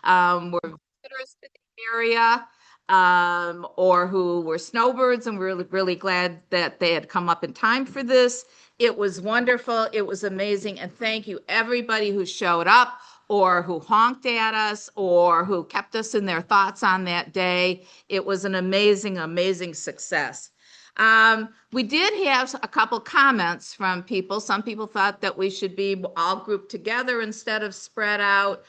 were visitors to the area, or who were snowbirds, and we're really, really glad that they had come up in time for this. It was wonderful. It was amazing. And thank you, everybody who showed up or who honked at us or who kept us in their thoughts on that day. It was an amazing, amazing success. We did have a couple comments from people. Some people thought that we should be all grouped together instead of spread out.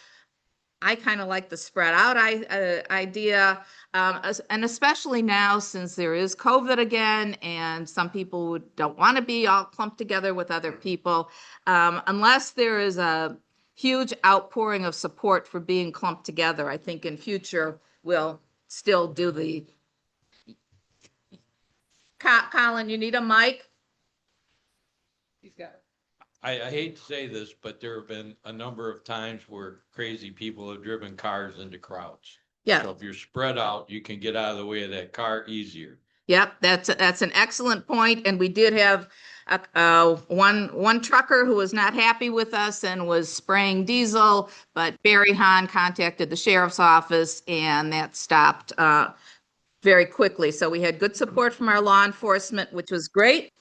I kind of like the spread out idea, and especially now since there is COVID again, and some people don't want to be all clumped together with other people, unless there is a huge outpouring of support for being clumped together. I think in future we'll still do the. Colin, you need a mic? He's got it. I hate to say this, but there have been a number of times where crazy people have driven cars into crowds. Yeah. So if you're spread out, you can get out of the way of that car easier. Yep, that's an excellent point. And we did have one trucker who was not happy with us and was spraying diesel, but Barry Hahn contacted the sheriff's office and that stopped very quickly. So we had good support from our law enforcement, which was great.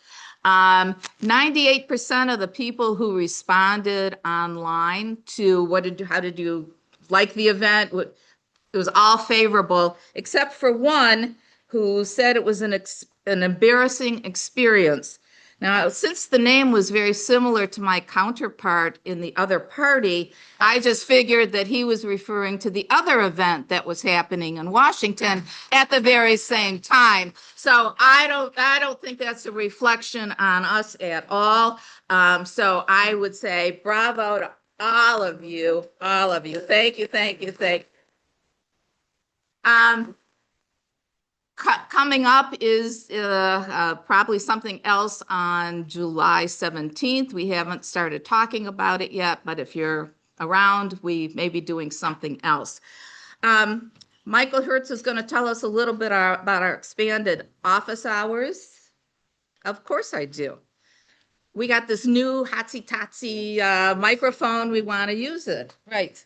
98% of the people who responded online to how did you like the event? It was all favorable, except for one who said it was an embarrassing experience. Now, since the name was very similar to my counterpart in the other party, I just figured that he was referring to the other event that was happening in Washington at the very same time. So I don't think that's a reflection on us at all. So I would say bravo to all of you, all of you. Thank you, thank you, thank you. Coming up is probably something else on July 17th. We haven't started talking about it yet, but if you're around, we may be doing something else. Michael Hertz is going to tell us a little bit about our expanded office hours. Of course I do. We got this new hotsy-totsy microphone. We want to use it. Right.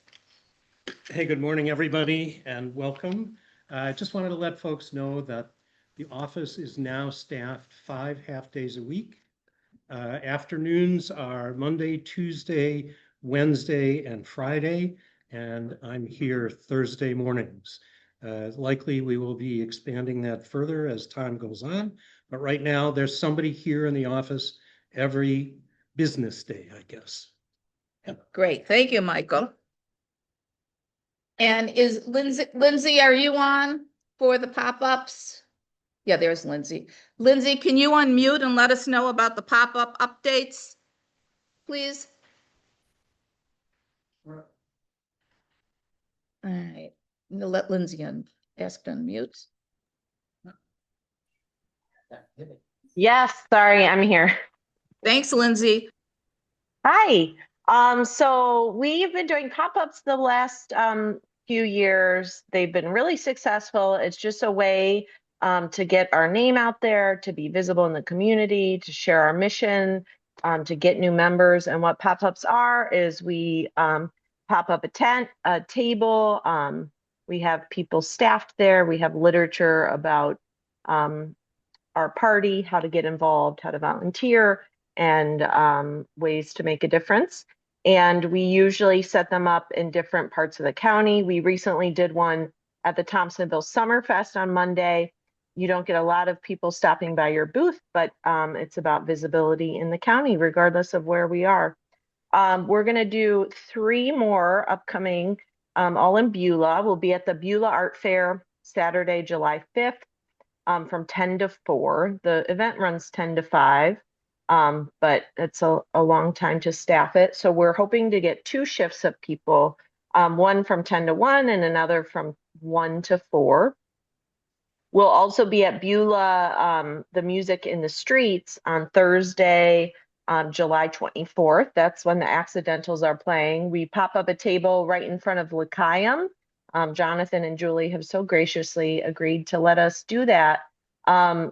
Hey, good morning, everybody, and welcome. I just wanted to let folks know that the office is now staffed 5 half-days a week. Afternoons are Monday, Tuesday, Wednesday, and Friday, and I'm here Thursday mornings. Likely we will be expanding that further as time goes on, but right now there's somebody here in the office every business day, I guess. Great, thank you, Michael. And is Lindsay, are you on for the pop-ups? Yeah, there's Lindsay. Lindsay, can you unmute and let us know about the pop-up updates, please? All right, I'm gonna let Lindsay ask to unmute. Yes, sorry, I'm here. Thanks, Lindsay. Hi. So we've been doing pop-ups the last few years. They've been really successful. It's just a way to get our name out there, to be visible in the community, to share our mission, to get new members. And what pop-ups are is we pop up a tent, a table. We have people staffed there. We have literature about our party, how to get involved, how to volunteer, and ways to make a difference. And we usually set them up in different parts of the county. We recently did one at the Thompsonville Summerfest on Monday. You don't get a lot of people stopping by your booth, but it's about visibility in the county, regardless of where we are. We're going to do 3 more upcoming, all in Beulah. We'll be at the Beulah Art Fair Saturday, July 5th from 10 to 4. The event runs 10 to 5. But it's a long time to staff it. So we're hoping to get 2 shifts of people, one from 10 to 1 and another from 1 to 4. We'll also be at Beulah, the Music in the Streets on Thursday, July 24th. That's when the Accidentals are playing. We pop up a table right in front of Lyceum. Jonathan and Julie have so graciously agreed to let us do that.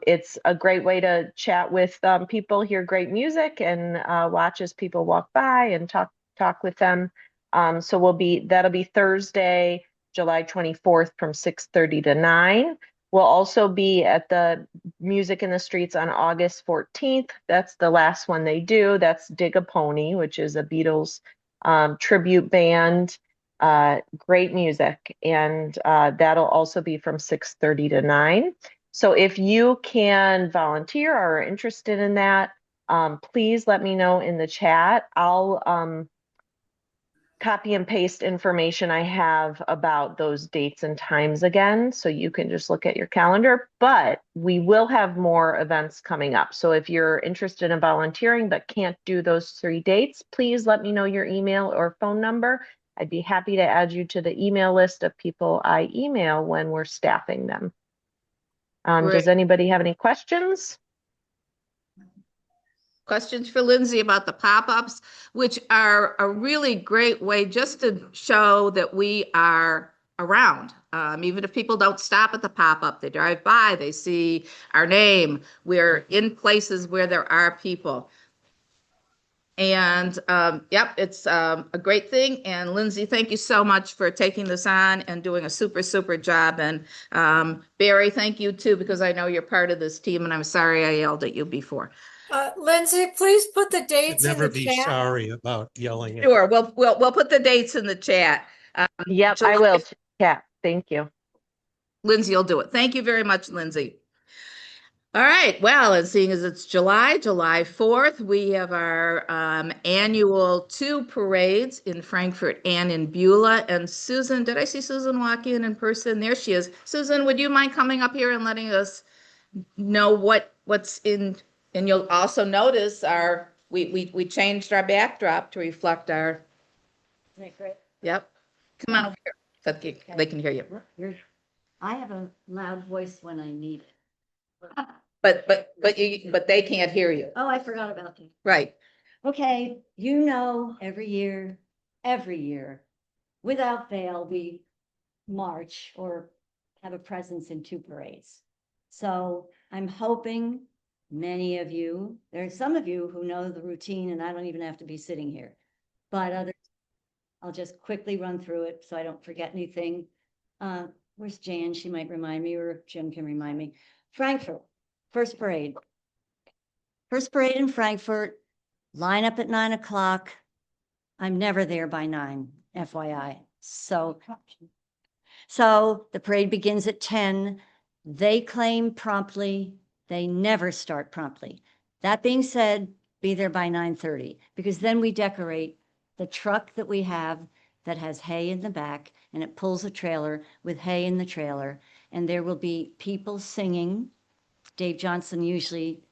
It's a great way to chat with people, hear great music, and watch as people walk by and talk with them. So that'll be Thursday, July 24th from 6:30 to 9. We'll also be at the Music in the Streets on August 14th. That's the last one they do. That's Dig a Pony, which is a Beatles tribute band. Great music. And that'll also be from 6:30 to 9. So if you can volunteer or are interested in that, please let me know in the chat. I'll copy and paste information I have about those dates and times again, so you can just look at your calendar. But we will have more events coming up. So if you're interested in volunteering but can't do those 3 dates, please let me know your email or phone number. I'd be happy to add you to the email list of people I email when we're staffing them. Does anybody have any questions? Questions for Lindsay about the pop-ups, which are a really great way just to show that we are around. Even if people don't stop at the pop-up, they drive by, they see our name. We're in places where there are people. And yep, it's a great thing. And Lindsay, thank you so much for taking this on and doing a super, super job. And Barry, thank you too, because I know you're part of this team and I'm sorry I yelled at you before. Lindsay, please put the dates in Never the be chat. sorry about yelling at. Sure, we'll put the dates in the chat. Yep, I will. Yeah, thank you. Lindsay will do it. Thank you very much, Lindsay. All right, well, and seeing as it's July 4th, we have our annual 2 parades in Frankfort and in Beulah. And Susan, did I see Susan walk in person? There she is. Susan, would you mind coming up here and letting us know what's in? And you'll also notice we changed our backdrop to reflect our. Isn't that great? Yep. Come on over here so they can hear you. I have a loud voice when I need it. But they can't hear you. Oh, I forgot about that. Right. Okay, every year, without fail, we march or have a presence in 2 parades. So I'm hoping many of you, there's some of you who know the routine and I don't even have to be sitting here, but others, I'll just quickly run through it so I don't forget anything. Where's Jan? She might remind me, or Jim can remind me. Frankfurt, first parade. First parade in Frankfurt, line up at 9 o'clock. I'm never there by 9, FYI. So the parade begins at 10. They claim promptly. They never start promptly. That being said, be there by 9:30, because then we decorate the truck that we have that has hay in the back, and it pulls a trailer with hay in the trailer, and there will be people singing. Dave Johnson usually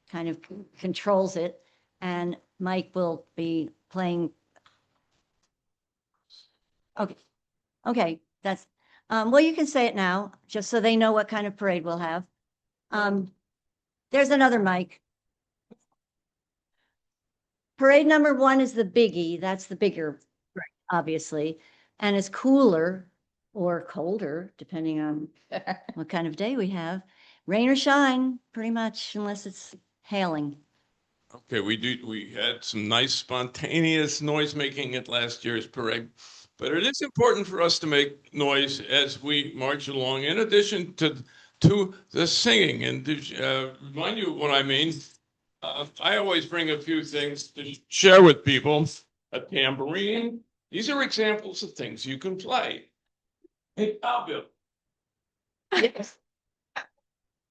kind of controls it, and Mike will be playing. Okay, that's, well, you can say it now, just so they know what kind of parade we'll have. There's another mic. Parade number 1 is the biggie. That's the bigger, obviously, and it's cooler or colder, depending on what kind of day we have. Rain or shine, pretty much, unless it's hailing. Okay, we had some nice spontaneous noise making at last year's parade, but it is important for us to make noise as we march along, in addition to the singing. And to remind you what I mean, I always bring a few things to share with people. A tambourine. These are examples of things you can play. Hey, cowbell. Yes.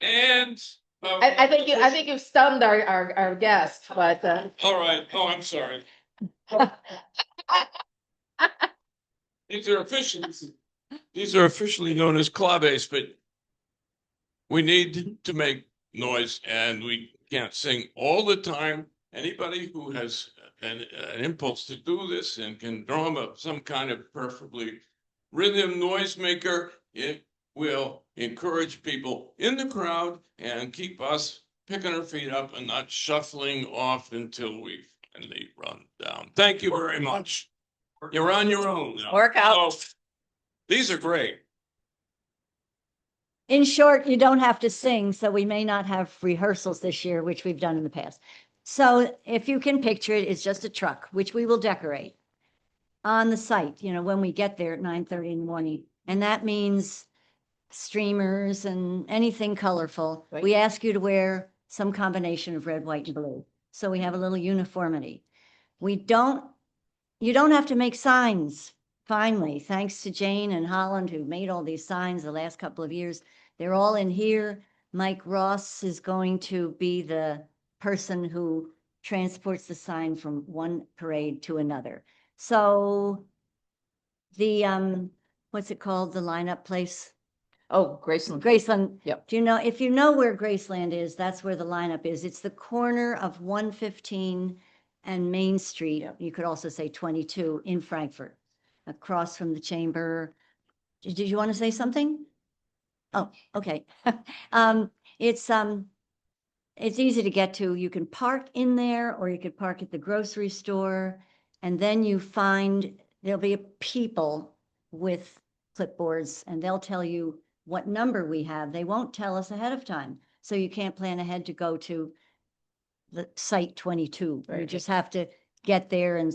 And I think you've stunned our guest, but all right. Oh, I'm sorry. These are officially known as claves, but we need to make noise, and we can't sing all the time. Anybody who has an impulse to do this and can drum up some kind of perfectly rhythm noisemaker, it will encourage people in the crowd and keep us picking our feet up and not shuffling off until we finally run down. Thank you very much. You're on your own now. Work out. So, these are great. In short, you don't have to sing, so we may not have rehearsals this year, which we've done in the past. So if you can picture it, it's just a truck, which we will decorate. on the site, when we get there at 9:30 in the morning. And that means streamers and anything colorful. Right. We ask you to wear some combination of red, white, and blue. So we have a little uniformity. You don't have to make signs. Finally, thanks to Jane and Holland, who made all these signs the last couple of years. They're all in here. Mike Ross is going to be the person who transports the sign from one parade to another. So the, what's it called? The lineup place? Oh, Graceland. Graceland. Yep. If you know where Graceland is, that's where the lineup is. It's the corner of 115 and Main Street. Yep. You could also say 22 in Frankfurt, across from the chamber. Did you want to say something? Oh, okay. It's easy to get to. You can park in there, or you could park at the grocery store, and then there'll be people with clipboards, and they'll tell you what number we have. They won't tell us ahead of time. So you can't plan ahead to go to the site 22. You Right. just have to get there and,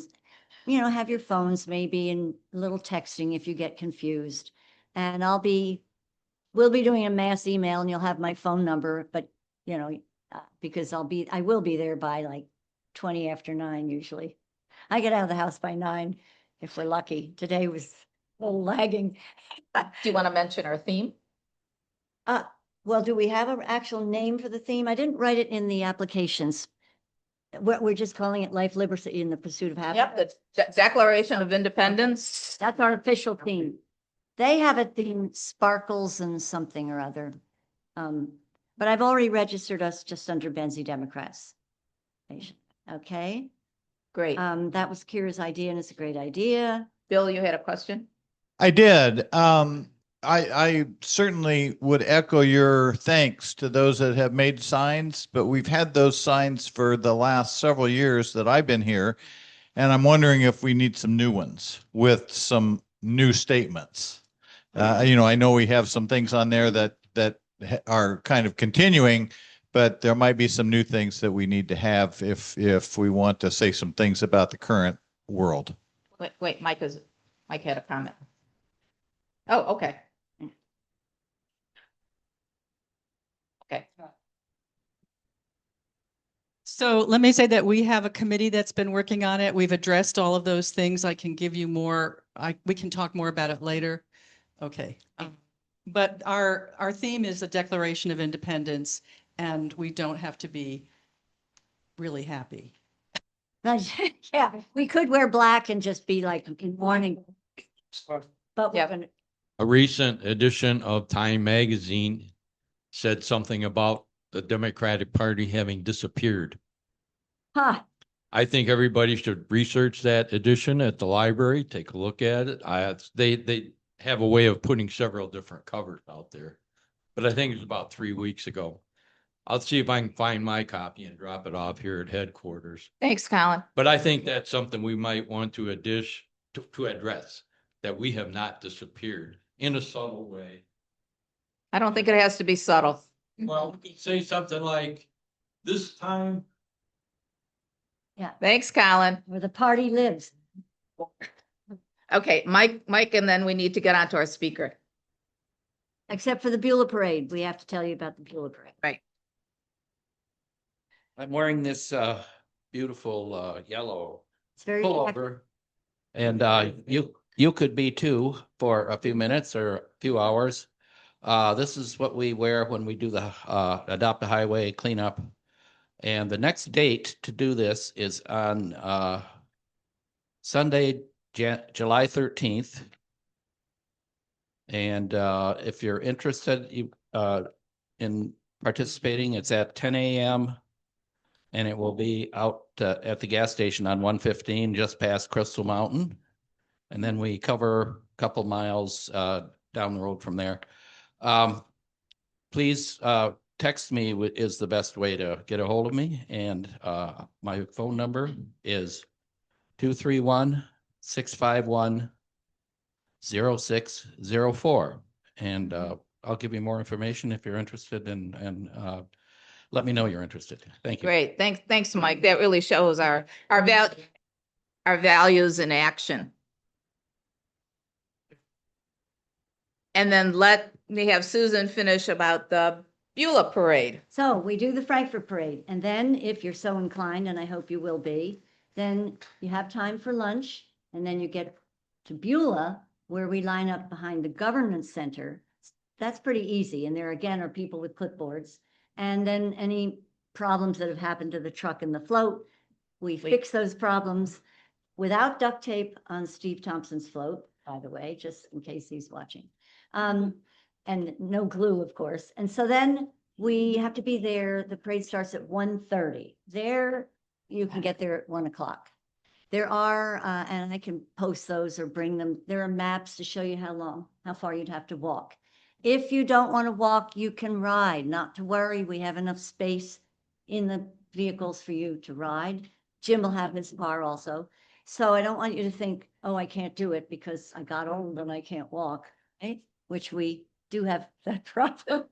have your phones maybe and a little texting if you get confused. And we'll be doing a mass email, and you'll have my phone number, but because I will be there by like 20 after 9 usually. I get out of the house by 9 if we're lucky. Today was a little lagging. Do you want to mention our theme? Well, do we have an actual name for the theme? I didn't write it in the applications. We're just calling it Life, Liberty, in the Pursuit of Happiness. Yep, the Declaration of Independence. That's our official theme. They have a theme, sparkles and something or other. But I've already registered us just under Benzie Democrats. Okay. Great. That was Kira's idea, and it's a great idea. Bill, you had a question? I did. I certainly would echo your thanks to those that have made signs, but we've had those signs for the last several years that I've been here. And I'm wondering if we need some new ones with some new statements. I know we have some things on there that are kind of continuing, but there might be some new things that we need to have if we want to say some things about the current world. Wait, Mike had a comment. Oh, okay. Okay. So let me say that we have a committee that's been working on it. We've addressed all of those things. I can give you more. We can talk more about it later. Okay. But our theme is the Declaration of Independence, and we don't have to be really happy. Yeah, we could wear black and just be like in mourning. But Yeah. we're gonna, A recent edition of Time magazine said something about the Democratic Party having disappeared. I think everybody should research that edition at the library, take a look at it. They have a way of putting several different covers out there, but I think it was about 3 weeks ago. I'll see if I can find my copy and drop it off here at headquarters. Thanks, Colin. But I think that's something we might want to address, that we have not disappeared in a subtle way. I don't think it has to be subtle. Well, we could say something like, this time. Thanks, Colin. where the party lives. Okay, Mike, and then we need to get on to our speaker. Except for the Beulah Parade. We have to tell you about the Beulah Parade. Right. I'm wearing this beautiful yellow It's very, pullover. And you could be too for a few minutes or a few hours. This is what we wear when we do the Adopt a Highway cleanup. And the next date to do this is on Sunday, July 13th. And if you're interested in participating, it's at 10 a.m. and it will be out at the gas station on 115 just past Crystal Mountain. And then we cover a couple miles down the road from there. Please text me is the best way to get a hold of me. And my phone number is 231-651-0604. And I'll give you more information if you're interested, and let me know you're interested. Thank you. Great. Thanks, Mike. That really shows our values in action. And then let me have Susan finish about the Beulah Parade. So we do the Frankfurt Parade, and then if you're so inclined, and I hope you will be, then you have time for lunch, and then you get to Beulah, where we line up behind the Governance Center. That's pretty easy, and there again are people with clipboards. And then any problems that have happened to the truck and the float, we fix those problems without duct tape on Steve Thompson's float, by the way, just in case he's watching. And no glue, of course. And so then we have to be there. The parade starts at 1:30. There, you can get there at 1 o'clock. There are, and I can post those or bring them, there are maps to show you how far you'd have to walk. If you don't want to walk, you can ride. Not to worry, we have enough space in the vehicles for you to ride. Jim will have his car also. So I don't want you to think, oh, I can't do it because I got old and I can't walk, right? Which we do have that problem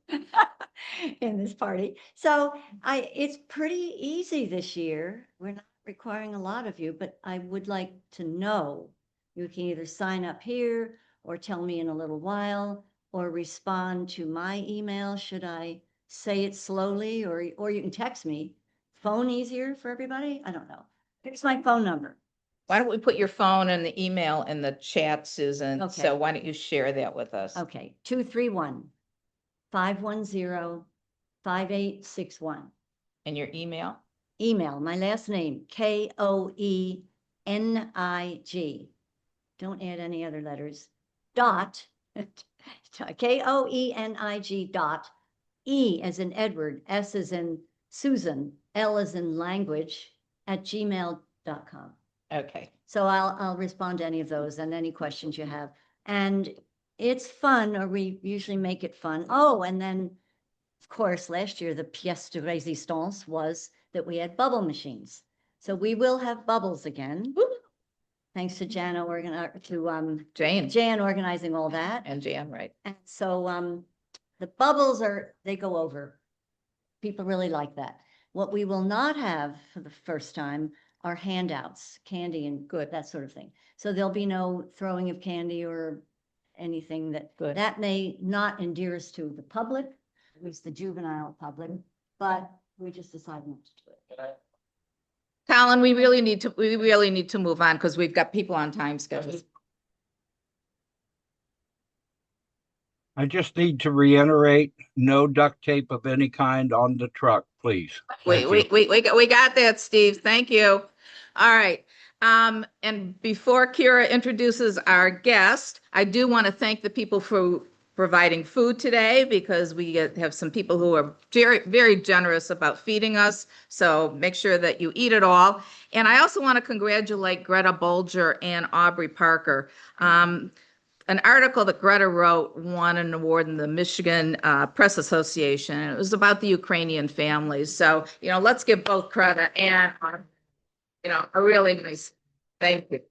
in this party. So it's pretty easy this year. We're not requiring a lot of you, but I would like to know. You can either sign up here or tell me in a little while or respond to my email. Should I say it slowly or you can text me. Phone easier for everybody? I don't know. Here's my phone number. Why don't we put your phone and the email in the chat, Susan? Okay. So why don't you share that with us? Okay, 231-510-5861. And your email? Email, my last name, Koenig. Don't add any other letters. Dot, Koenig dot, E as in Edward, S as in Susan, L as in language, @gmail.com. Okay. So I'll respond to any of those and any questions you have. And it's fun, or we usually make it fun. Oh, and then, of course, last year, the pièce de résistance was that we had bubble machines. So we will have bubbles again. Woo! Thanks to Jan organizing all that. And Jan, right. And so the bubbles they go over. People really like that. What we will not have for the first time are handouts, candy and that sort of thing. So there'll be no throwing of candy or anything that may not endear us to the public, at least the juvenile public, but we just decided not to do it. Colin, we really need to move on because we've got people on time schedules. I just need to reiterate, no duct tape of any kind on the truck, please. We got that, Steve. Thank you. All right. And before Kira introduces our guest, I do want to thank the people for providing food today because we have some people who are very, very generous about feeding us. So make sure that you eat it all. And I also want to congratulate Greta Bolger and Aubrey Parker. An article that Greta wrote won an award in the Michigan Press Association. It was about the Ukrainian families. So, let's give both Greta and, a really nice thank you.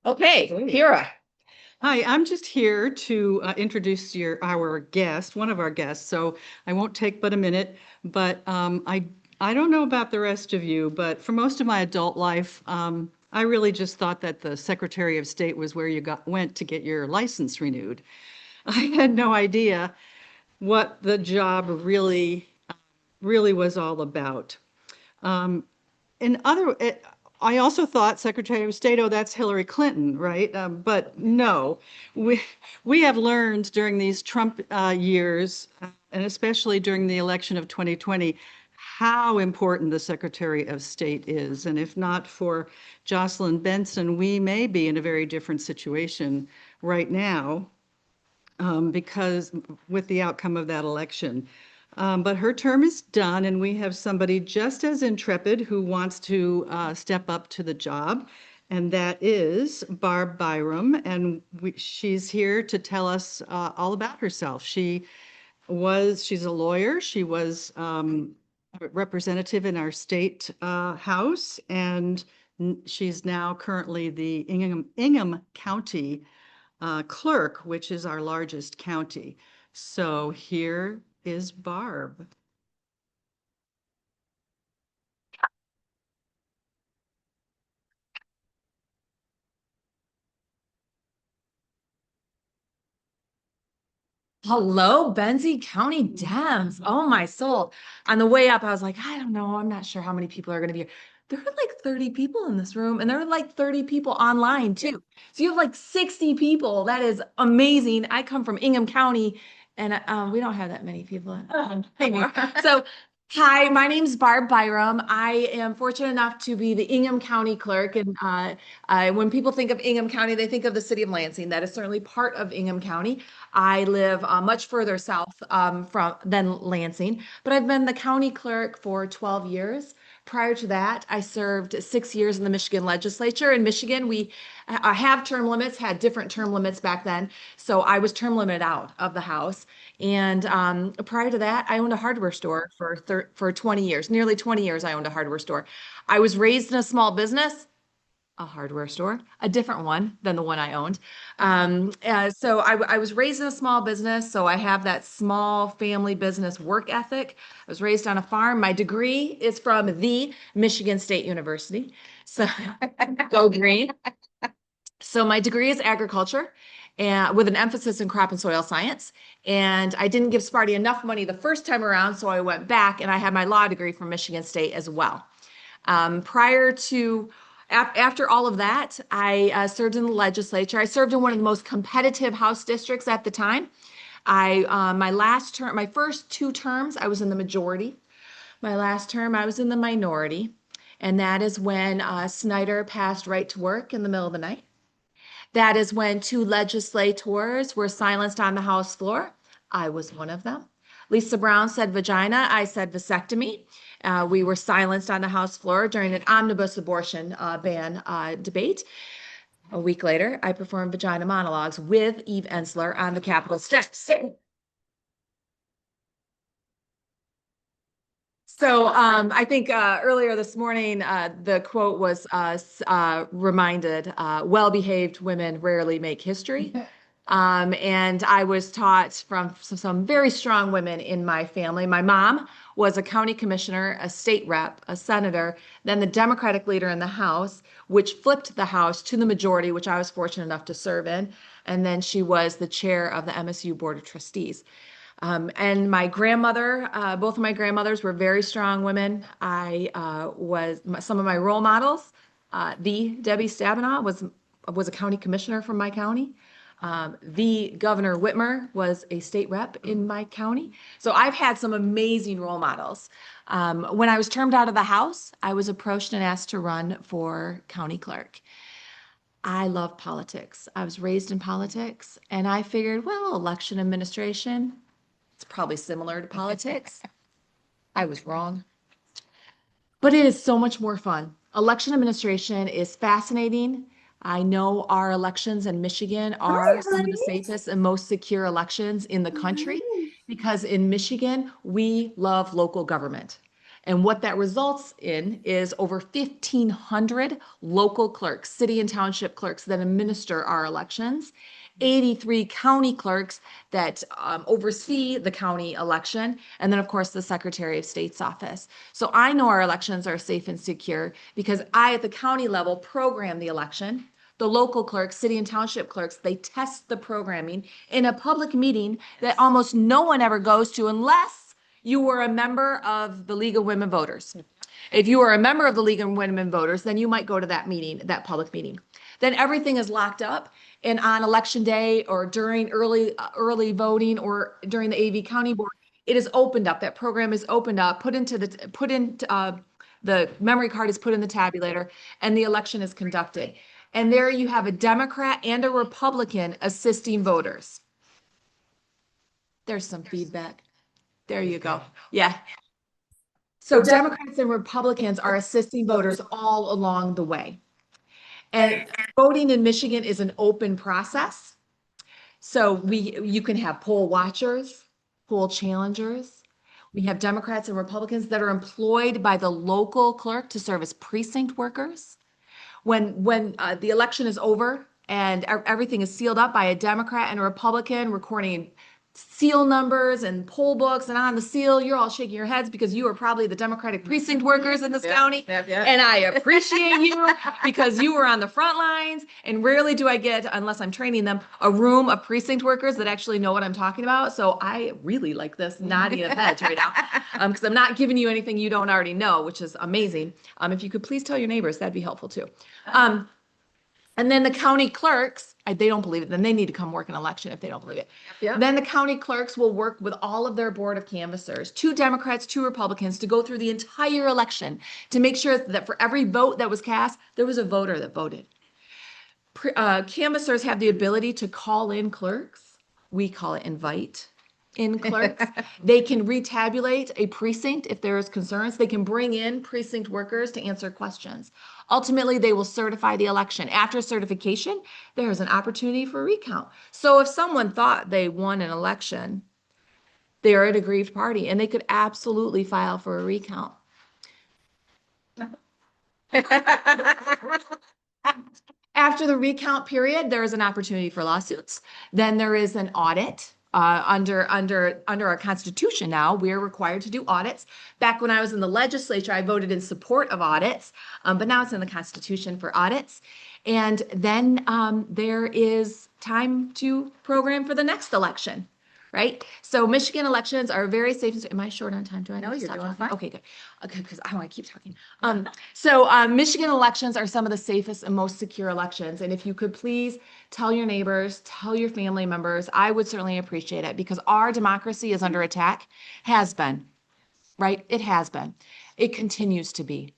Okay, Kira. Hi, I'm just here to introduce our guest, one of our guests. So I won't take but a minute, but I don't know about the rest of you, but for most of my adult life, I really just thought that the Secretary of State was where you went to get your license renewed. I had no idea what the job really was all about. I also thought Secretary of State, oh, that's Hillary Clinton, right? But no, we have learned during these Trump years, and especially during the election of 2020, how important the Secretary of State is. And if not for Jocelyn Benson, we may be in a very different situation right now because with the outcome of that election. But her term is done, and we have somebody just as intrepid who wants to step up to the job, and that is Barb Byrum, and she's here to tell us all about herself. She's a lawyer. She was representative in our state house, and she's now currently the Ingham County clerk, which is our largest county. So here is Barb. Hello, Benzie County Dems. Oh, my soul. On the way up, I was like, I don't know. I'm not sure how many people are going to be here. There are like 30 people in this room, and there are like 30 people online too. So you have like 60 people. That is amazing. I come from Ingham County, and we don't have that many people anymore. So, hi, my name's Barb Byrum. I am fortunate enough to be the Ingham County clerk, and when people think of Ingham County, they think of the city of Lansing. That is certainly part of Ingham County. I live much further south than Lansing, but I've been the county clerk for 12 years. Prior to that, I served 6 years in the Michigan legislature. In Michigan, we have term limits, had different term limits back then. So I was term limited out of the House. And prior to that, I owned a hardware store for 20 years, nearly 20 years. I owned a hardware store. I was raised in a small business, a hardware store, a different one than the one I owned. So I was raised in a small business, so I have that small family business work ethic. I was raised on a farm. My degree is from the Michigan State University. So go green. So my degree is agriculture and with an emphasis in crop and soil science. And I didn't give Sparty enough money the first time around, so I went back and I had my law degree from Michigan State as well. After all of that, I served in the legislature. I served in one of the most competitive House districts at the time. My first 2 terms, I was in the majority. My last term, I was in the minority. And that is when Snyder passed right to work in the middle of the night. That is when 2 legislators were silenced on the House floor. I was one of them. Lisa Brown said vagina, I said vasectomy. We were silenced on the House floor during an omnibus abortion ban debate. A week later, I performed vagina monologues with Eve Ensler on the Capitol steps. So I think earlier this morning, the quote was reminded, well-behaved women rarely make history. And I was taught from some very strong women in my family. My mom was a county commissioner, a state rep, a senator, then the Democratic leader in the House, which flipped the House to the majority, which I was fortunate enough to serve in. And then she was the chair of the MSU Board of Trustees. And my grandmother, both of my grandmothers were very strong women. Some of my role models, the Debbie Stabenow was a county commissioner from my county. The Governor Whitmer was a state rep in my county. So I've had some amazing role models. When I was termed out of the House, I was approached and asked to run for county clerk. I love politics. I was raised in politics, and I figured, well, election administration, it's probably similar to politics. I was wrong. But it is so much more fun. Election administration is fascinating. I know our elections in Michigan are some of the safest and most secure elections in the country because in Michigan, we love local government. And what that results in is over 1,500 local clerks, city and township clerks that administer our elections, 83 county clerks that oversee the county election, and then, of course, the Secretary of State's office. So I know our elections are safe and secure because I, at the county level, program the election. The local clerks, city and township clerks, they test the programming in a public meeting that almost no one ever goes to unless you were a member of the League of Women Voters. If you are a member of the League of Women Voters, then you might go to that meeting, that public meeting. Then everything is locked up. And on election day or during early voting or during the AV County Board, it is opened up. That program is opened up, the memory card is put in the tabulator, and the election is conducted. And there you have a Democrat and a Republican assisting voters. There's some feedback. There you go. Yeah. So Democrats and Republicans are assisting voters all along the way. And voting in Michigan is an open process. So you can have poll watchers, poll challengers. We have Democrats and Republicans that are employed by the local clerk to serve as precinct workers. When the election is over and everything is sealed up by a Democrat and a Republican recording seal numbers and poll books, and on the seal, you're all shaking your heads because you are probably the Democratic precinct workers in this county. And I appreciate you because you were on the front lines. And rarely do I get, unless I'm training them, a room of precinct workers that actually know what I'm talking about. So I really like this nodding of heads right now, because I'm not giving you anything you don't already know, which is amazing. If you could please tell your neighbors, that'd be helpful too. And then the county clerks, they don't believe it, then they need to come work an election if they don't believe it. Then the county clerks will work with all of their board of canvassers, 2 Democrats, 2 Republicans, to go through the entire election to make sure that for every vote that was cast, there was a voter that voted. Canvassers have the ability to call in clerks. We call it invite in clerks. They can retabulate a precinct if there is concerns. They can bring in precinct workers to answer questions. Ultimately, they will certify the election. After certification, there is an opportunity for recount. So if someone thought they won an election, they are an aggrieved party, and they could absolutely file for a recount. After the recount period, there is an opportunity for lawsuits. Then there is an audit. Under our Constitution now, we're required to do audits. Back when I was in the legislature, I voted in support of audits, but now it's in the Constitution for audits. And then there is time to program for the next election, right? So Michigan elections are very safe. Am I short on time? Do I know you're doing fine? Okay, good. Okay, because I want to keep talking. Michigan elections are some of the safest and most secure elections. And if you could please tell your neighbors, tell your family members, I would certainly appreciate it, because our democracy is under attack, has been, right? It has been. It continues to be.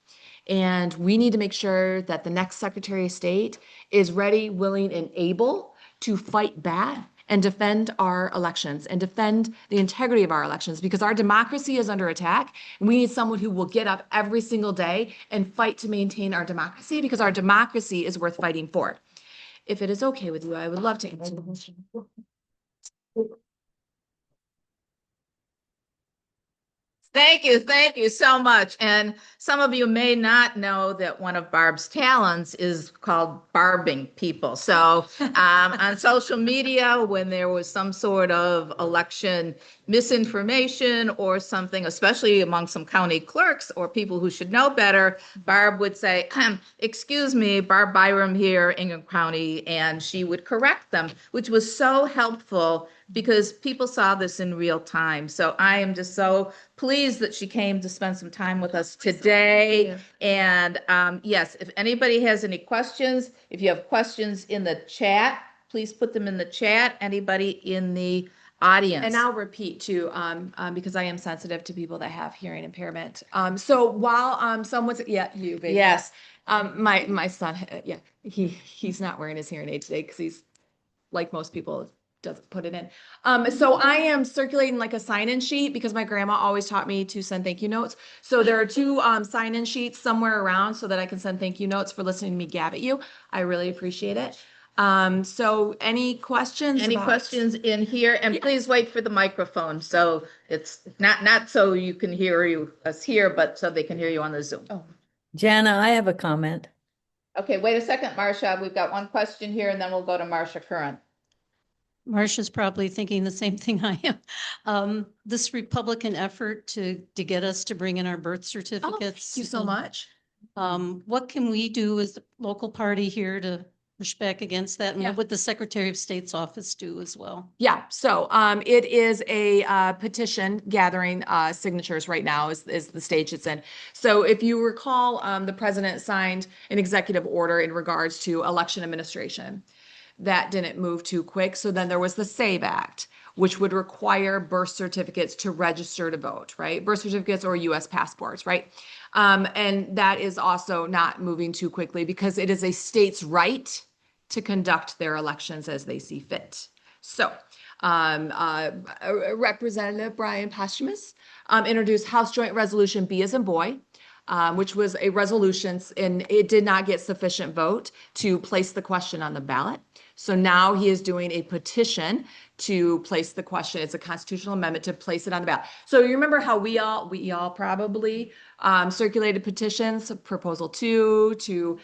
And we need to make sure that the next Secretary of State is ready, willing, and able to fight back and defend our elections and defend the integrity of our elections, because our democracy is under attack. And we need someone who will get up every single day and fight to maintain our democracy, because our democracy is worth fighting for. If it is okay with you, I would love to answer the question. Thank you so much. And some of you may not know that one of Barb's talents is called barbing people. So on social media, when there was some sort of election misinformation or something, especially among some county clerks or people who should know better, Barb would say, excuse me, Barb Byrum here, Ingham County, and she would correct them, which was so helpful because people saw this in real time. So I am just so pleased that she came to spend some time with us today. And yes, if anybody has any questions, if you have questions in the chat, please put them in the chat. Anybody in the audience? And I'll repeat too, because I am sensitive to people that have hearing impairment. So while someone's, yeah, you, baby. Yes. My son, yeah, he's not wearing his hearing aid today because he's, like most people, doesn't put it in. So I am circulating like a sign-in sheet because my grandma always taught me to send thank you notes. So there are 2 sign-in sheets somewhere around so that I can send thank you notes for listening to me gab at you. I really appreciate it. So any questions? Any questions in here? And please wait for the microphone. So it's not so you can hear us here, but so they can hear you on the Zoom. Oh. Jana, I have a comment. Okay, wait a second, Marcia. We've got one question here and then we'll go to Marcia Curran. Marcia's probably thinking the same thing I am. This Republican effort to get us to bring in our birth certificates. Thank you so much. What can we do as the local party here to push back against that? And Yeah. what would the Secretary of State's office do as well? Yeah, so it is a petition gathering signatures right now is the stage it's in. So if you recall, the president signed an executive order in regards to election administration. That didn't move too quick. So then there was the SAVE Act, which would require birth certificates to register to vote, right? Birth certificates or US passports, right? And that is also not moving too quickly because it is a state's right to conduct their elections as they see fit. So Representative Brian Posthumus introduced House Joint Resolution B as in boy, which was a resolution, and it did not get sufficient vote to place the question on the ballot. So now he is doing a petition to place the question. It's a constitutional amendment to place it on the ballot. So you remember how we all probably circulated petitions, proposal 2 to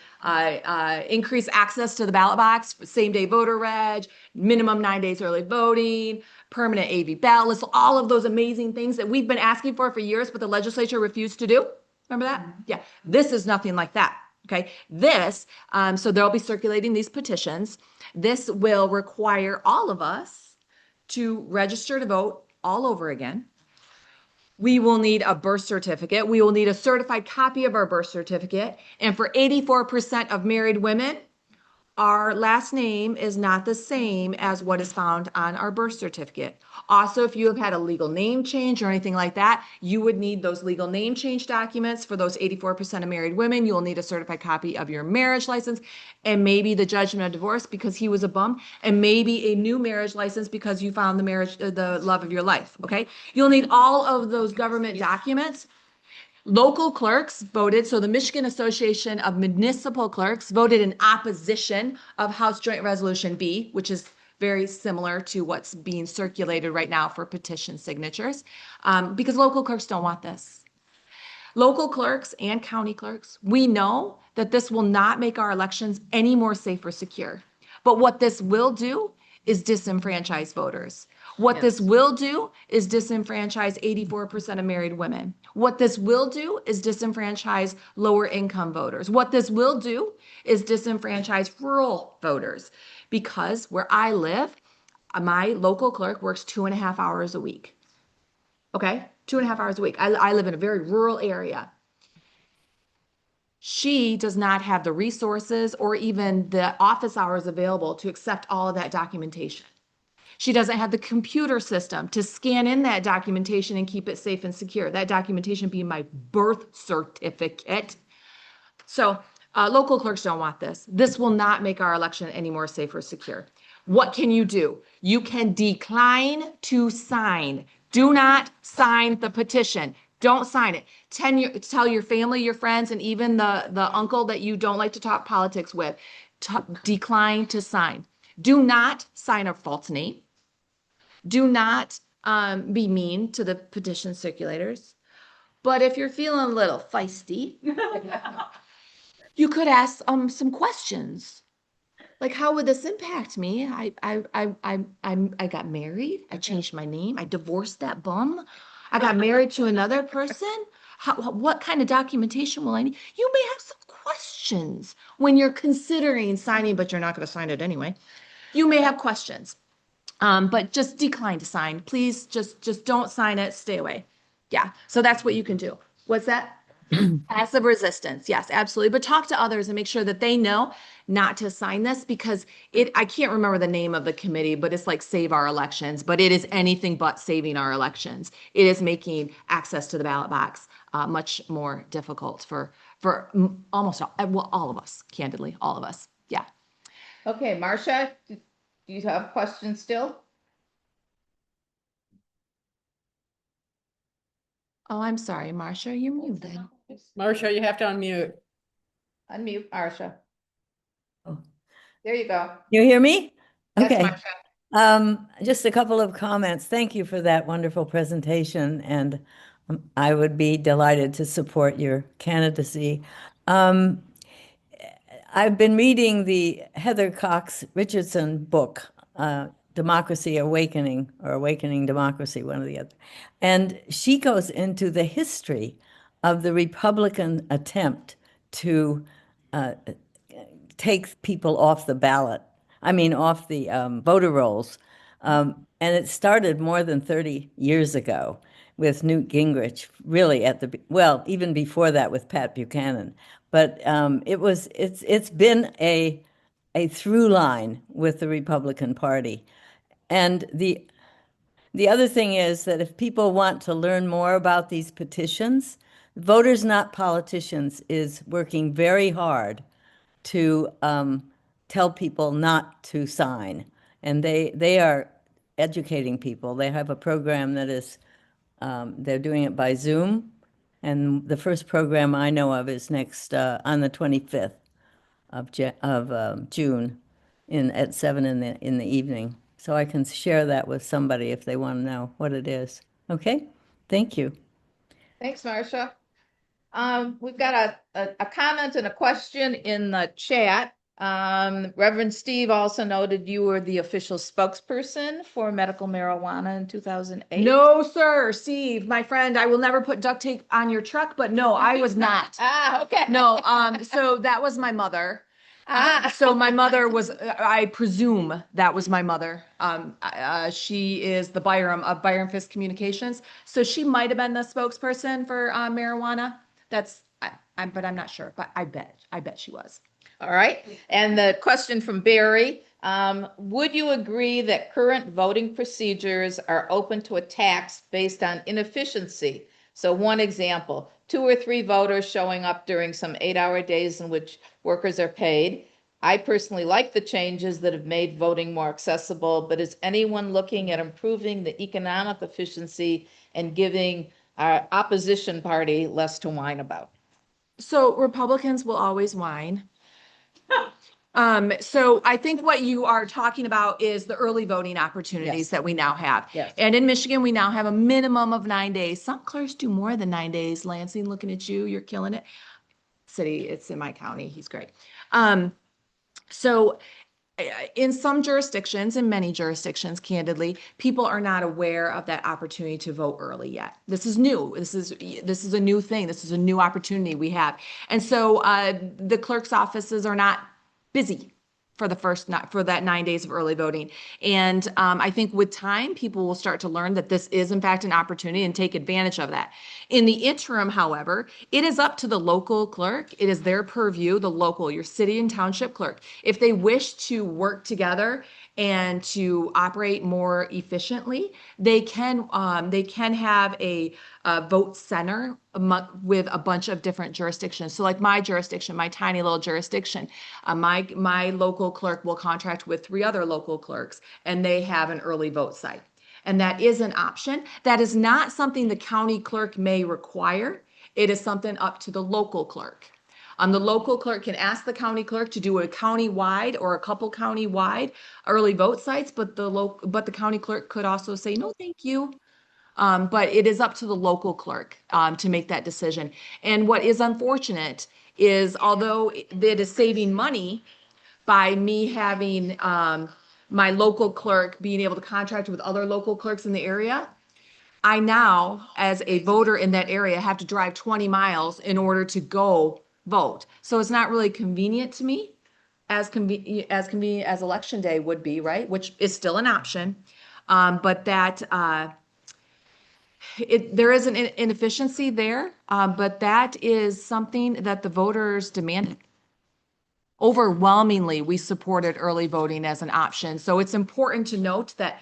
increase access to the ballot box, same day voter reg, minimum 9 days early voting, permanent AV ballot list, all of those amazing things that we've been asking for years, but the legislature refused to do. Remember that? Yeah. This is nothing like that. Okay. This, so they'll be circulating these petitions. This will require all of us to register to vote all over again. We will need a birth certificate. We will need a certified copy of our birth certificate. And for 84% of married women, our last name is not the same as what is found on our birth certificate. Also, if you have had a legal name change or anything like that, you would need those legal name change documents. For those 84% of married women, you will need a certified copy of your marriage license and maybe the judgment of divorce because he was a bum, and maybe a new marriage license because you found the marriage, the love of your life. Okay. You'll need all of those government documents. Local clerks voted, so the Michigan Association of Municipal Clerks voted in opposition of House Joint Resolution B, which is very similar to what's being circulated right now for petition signatures, because local clerks don't want this. Local clerks and county clerks, we know that this will not make our elections any more safe or secure. But what this will do is disenfranchise voters. What this will do is disenfranchise 84% of married women. What this will do is disenfranchise lower income voters. What this will do is disenfranchise rural voters, because where I live, my local clerk works 2.5 hours a week. Okay, 2.5 hours a week. I live in a very rural area. She does not have the resources or even the office hours available to accept all of that documentation. She doesn't have the computer system to scan in that documentation and keep it safe and secure. That documentation being my birth certificate. So local clerks don't want this. This will not make our election any more safe or secure. What can you do? You can decline to sign. Do not sign the petition. Don't sign it. Tell your family, your friends, and even the uncle that you don't like to talk politics with, decline to sign. Do not sign a false name. Do not be mean to the petition circulators. But if you're feeling a little feisty, you could ask some questions. Like, how would this impact me? I got married. I changed my name. I divorced that bum. I got married to another person. What kind of documentation will I need? You may have some questions when you're considering signing, but you're not going to sign it anyway. You may have questions, but just decline to sign. Please just don't sign it. Stay away. Yeah. So that's what you can do. What's that? Passive resistance. Yes, absolutely. But talk to others and make sure that they know not to sign this, because I can't remember the name of the committee, but it's like Save Our Elections, but it is anything but saving our elections. It is making access to the ballot box much more difficult for almost all of us, candidly, all of us. Yeah. Okay, Marcia, do you have questions still? Oh, I'm sorry, Marcia, you're muted. Marcia, you have to unmute. Unmute, Marcia. Oh. There you go. You hear me? Yes, Okay. Marcia. Just a couple of comments. Thank you for that wonderful presentation, and I would be delighted to support your candidacy. I've been reading the Heather Cox Richardson book, Democracy Awakening, or Awakening Democracy, one or the other. And she goes into the history of the Republican attempt to take people off the ballot, off the voter rolls. And it started more than 30 years ago with Newt Gingrich, really even before that with Pat Buchanan. But it's been a through line with the Republican Party. And the other thing is that if people want to learn more about these petitions, Voters Not Politicians is working very hard to tell people not to sign. And they are educating people. They have a program that is, they're doing it by Zoom. And the first program I know of is next on the 25th of June at 7 in the evening. So I can share that with somebody if they want to know what it is. Okay, thank you. Thanks, Marcia. We've got a comment and a question in the chat. Reverend Steve also noted you were the official spokesperson for medical marijuana in 2008. No, sir, Steve, my friend, I will never put duct tape on your truck, but no, I was not. Okay. No, so that was my mother. So my mother was, I presume that was my mother. She is the Byrum of Byrum Fisk Communications. So she might have been the spokesperson for marijuana. But I'm not sure, but I bet she was. All right. And the question from Barry, would you agree that current voting procedures are open to attacks based on inefficiency? So one example, 2 or 3 voters showing up during some 8-hour days in which workers are paid. I personally like the changes that have made voting more accessible, but is anyone looking at improving the economic efficiency and giving our opposition party less to whine about? So Republicans will always whine. So I think what you are talking about is the early voting opportunities that we now have. Yes. And in Michigan, we now have a minimum of 9 days. Some clerks do more than 9 days. Lansing, looking at you, you're killing it. City, it's in my county. He's great. So in some jurisdictions, in many jurisdictions, candidly, people are not aware of that opportunity to vote early yet. This is new. This is a new thing. This is a new opportunity we have. And so the clerk's offices are not busy for that 9 days of early voting. And I think with time, people will start to learn that this is in fact an opportunity and take advantage of that. In the interim, however, it is up to the local clerk. It is their purview, your city and township clerk. If they wish to work together and to operate more efficiently, they can have a vote center with a bunch of different jurisdictions. So like my jurisdiction, my tiny little jurisdiction, my local clerk will contract with 3 other local clerks, and they have an early vote site. And that is an option. That is not something the county clerk may require. It is something up to the local clerk. The local clerk can ask the county clerk to do a county-wide or a couple county-wide early vote sites, but the county clerk could also say, no, thank you. But it is up to the local clerk to make that decision. And what is unfortunate is, although it is saving money by me having my local clerk being able to contract with other local clerks in the area, I now, as a voter in that area, have to drive 20 miles in order to go vote. So it's not really convenient to me as convenient as election day would be, right? Which is still an option. But that there is an inefficiency there, but that is something that the voters demanded. Overwhelmingly, we supported early voting as an option. So it's important to note that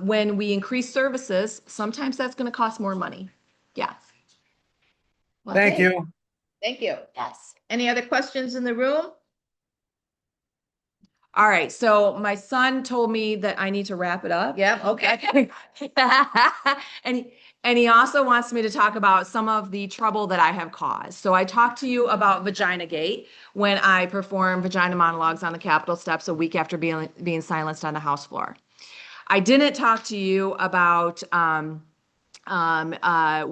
when we increase services, sometimes that's going to cost more money. Yeah. Well, Thank you. Thank you. Yes. Any other questions in the room? All right. So my son told me that I need to wrap it up. Yeah. Okay. And he also wants me to talk about some of the trouble that I have caused. So I talked to you about Vagina Gate when I performed vagina monologues on the Capitol steps a week after being silenced on the House floor. I didn't talk to you about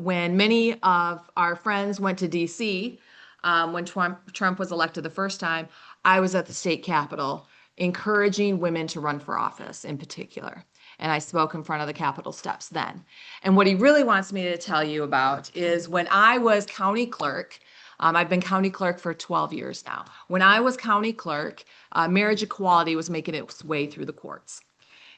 when many of our friends went to DC when Trump was elected the first time. I was at the state Capitol encouraging women to run for office in particular. And I spoke in front of the Capitol steps then. And what he really wants me to tell you about is when I was county clerk, I've been county clerk for 12 years now. When I was county clerk, marriage equality was making its way through the courts.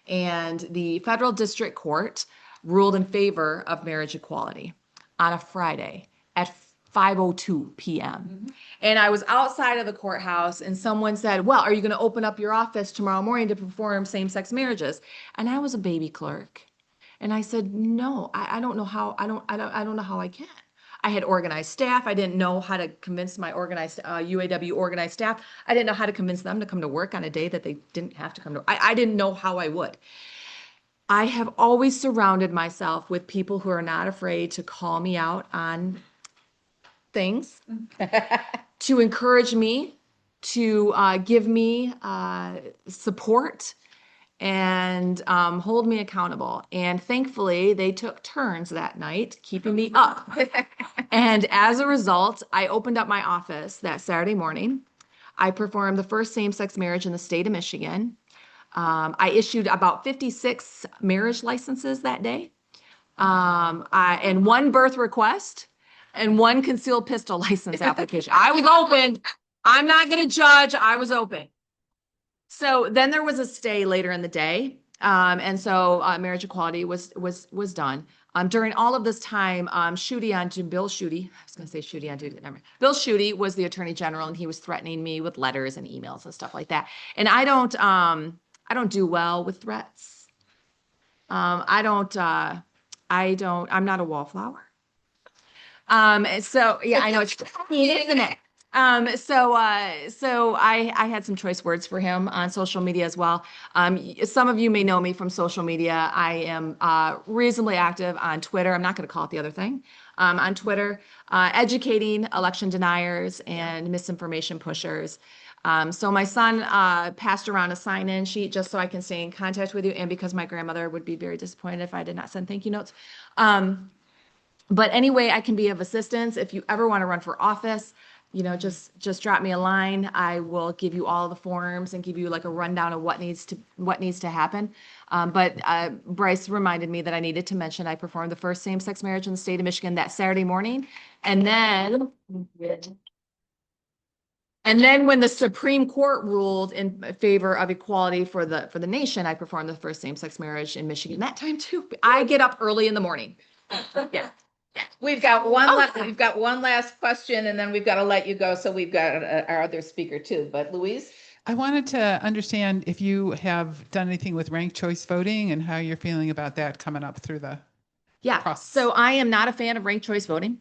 And the federal district court ruled in favor of marriage equality on a Friday at 5:02 p.m. And I was outside of the courthouse and someone said, well, are you going to open up your office tomorrow morning to perform same-sex marriages? And I was a baby clerk. And I said, no, I don't know how, I don't know how I can. I had organized staff. I didn't know how to convince my UAW organized staff. I didn't know how to convince them to come to work on a day that they didn't have to come to. I didn't know how I would. I have always surrounded myself with people who are not afraid to call me out on things to encourage me, to give me support and hold me accountable. And thankfully, they took turns that night, keeping me up. And as a result, I opened up my office that Saturday morning. I performed the first same-sex marriage in the state of Michigan. I issued about 56 marriage licenses that day, and one birth request and one concealed pistol license application. I was open. I'm not going to judge. I was open. So then there was a stay later in the day. And so marriage equality was done. During all of this time, Bill Schuette, I was going to say Schuette on duty, never mind. Bill Schuette was the Attorney General, and he was threatening me with letters and emails and stuff like that. And I don't do well with threats. I'm not a wallflower. So yeah, I know it's isn't it? So I had some choice words for him on social media as well. Some of you may know me from social media. I am reasonably active on Twitter. I'm not going to call it the other thing. On Twitter, educating election deniers and misinformation pushers. So my son passed around a sign-in sheet just so I can stay in contact with you, and because my grandmother would be very disappointed if I did not send thank you notes. But anyway, I can be of assistance. If you ever want to run for office, just drop me a line. I will give you all the forms and give you like a rundown of what needs to happen. But Bryce reminded me that I needed to mention I performed the first same-sex marriage in the state of Michigan that Saturday morning, and then when the Supreme Court ruled in favor of equality for the nation, I performed the first same-sex marriage in Michigan that time too. I get up early in the morning. Yeah. We've got one last question, and then we've got to let you go. So we've got our other speaker too. But Louise, I wanted to understand if you have done anything with ranked choice voting and how you're feeling about that coming up through the process. So I am not a fan of ranked choice voting.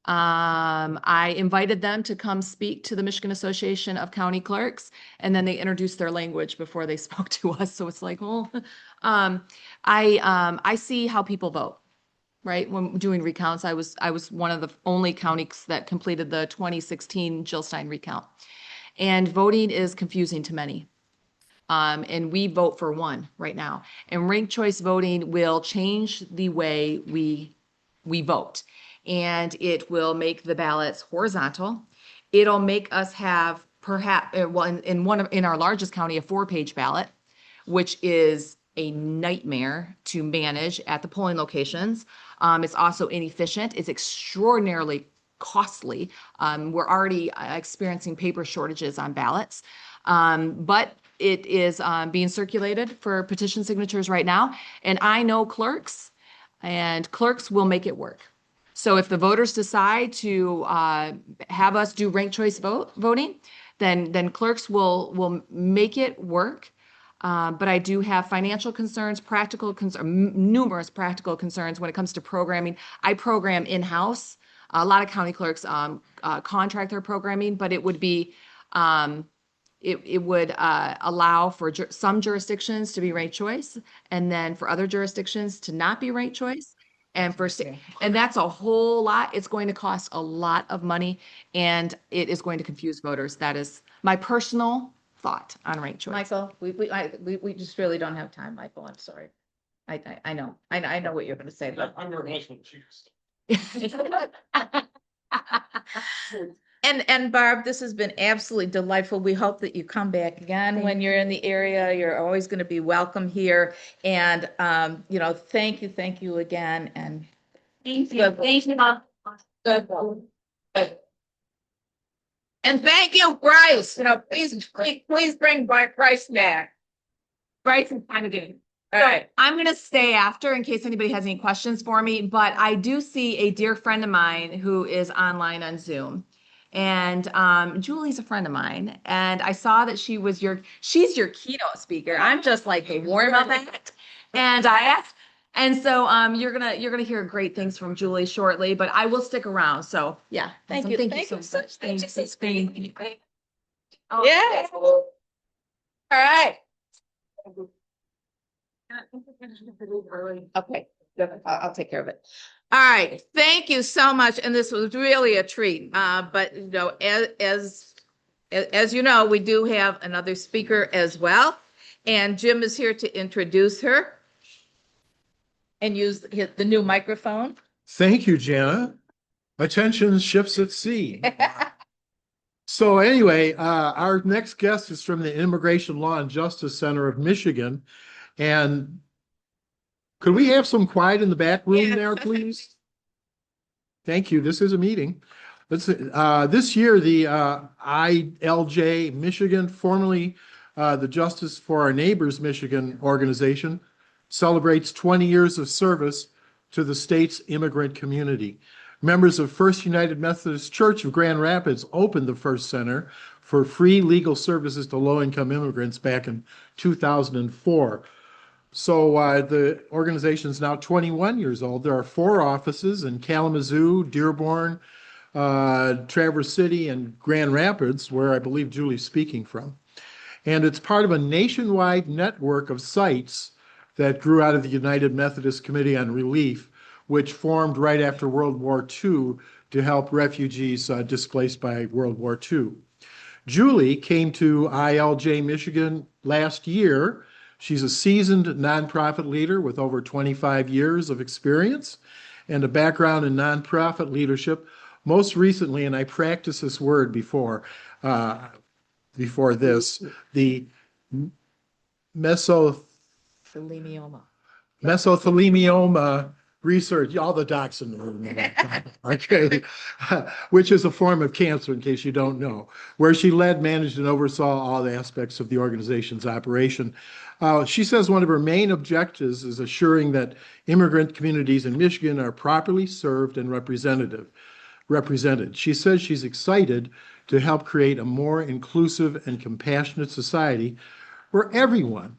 I invited them to come speak to the Michigan Association of County Clerks, and then they introduced their language before they spoke to us. So it's like, well, I see how people vote. Right. When doing recounts, I was one of the only counties that completed the 2016 Jill Stein recount. And voting is confusing to many. And we vote for one right now. And ranked choice voting will change the way we vote. And it will make the ballots horizontal. It'll make us have perhaps in our largest county a 4-page ballot, which is a nightmare to manage at the polling locations. It's also inefficient. It's extraordinarily costly. We're already experiencing paper shortages on ballots, but it is being circulated for petition signatures right now. And I know clerks, and clerks will make it work. So if the voters decide to have us do ranked choice voting, then clerks will make it work. But I do have financial concerns, numerous practical concerns when it comes to programming. I program in-house. A lot of county clerks contract their programming, but it would be it would allow for some jurisdictions to be ranked choice, and then for other jurisdictions to not be ranked choice. And that's a whole lot. It's going to cost a lot of money, and it is going to confuse voters. That is my personal thought on ranked choice. Michael, we just really don't have time, Michael. I'm sorry. I know what you're going to say, but I'm your husband. And Barb, this has been absolutely delightful. We hope that you come back again when you're in the area. You're always going to be welcome here. And thank you again. And thank you, Mom. And thank you, Bryce. Please bring Bryce back. Bryce is kind of good. All right. I'm going to stay after in case anybody has any questions for me, but I do see a dear friend of mine who is online on Zoom. And Julie's a friend of mine, and I saw that she's your keynote speaker. I'm just like warm up that. And I asked, and so you're gonna hear great things from Julie shortly, but I will stick around. So yeah, thank you so much. Thank you. Yeah. All right. Okay, I'll take care of it. All right, thank you so much. And this was really a treat. But you know, as you know, we do have another speaker as well. And Jim is here to introduce her and use the new microphone. Thank you, Jana. Attention, ships at sea. So anyway, our next guest is from the Immigration Law and Justice Center of Michigan. And could we have some quiet in the back room there, please? Thank you. This is a meeting. This year, the ILJ Michigan, formerly the Justice for Our Neighbors Michigan organization, celebrates 20 years of service to the state's immigrant community. Members of First United Methodist Church of Grand Rapids opened the First Center for free legal services to low-income immigrants back in 2004. So the organization is now 21 years old. There are 4 offices in Kalamazoo, Dearborn, Traverse City, and Grand Rapids, where I believe Julie's speaking from. And it's part of a nationwide network of sites that grew out of the United Methodist Committee on Relief, which formed right after World War II to help refugees displaced by World War II. Julie came to ILJ Michigan last year. She's a seasoned nonprofit leader with over 25 years of experience and a background in nonprofit leadership. Most recently, and I practiced this word before this, the mesothelioma research, all the docs in the room, okay, which is a form of cancer, in case you don't know, where she led, managed, and oversaw all the aspects of the organization's operation. She says one of her main objectives is assuring that immigrant communities in Michigan are properly served and represented. She says she's excited to help create a more inclusive and compassionate society where everyone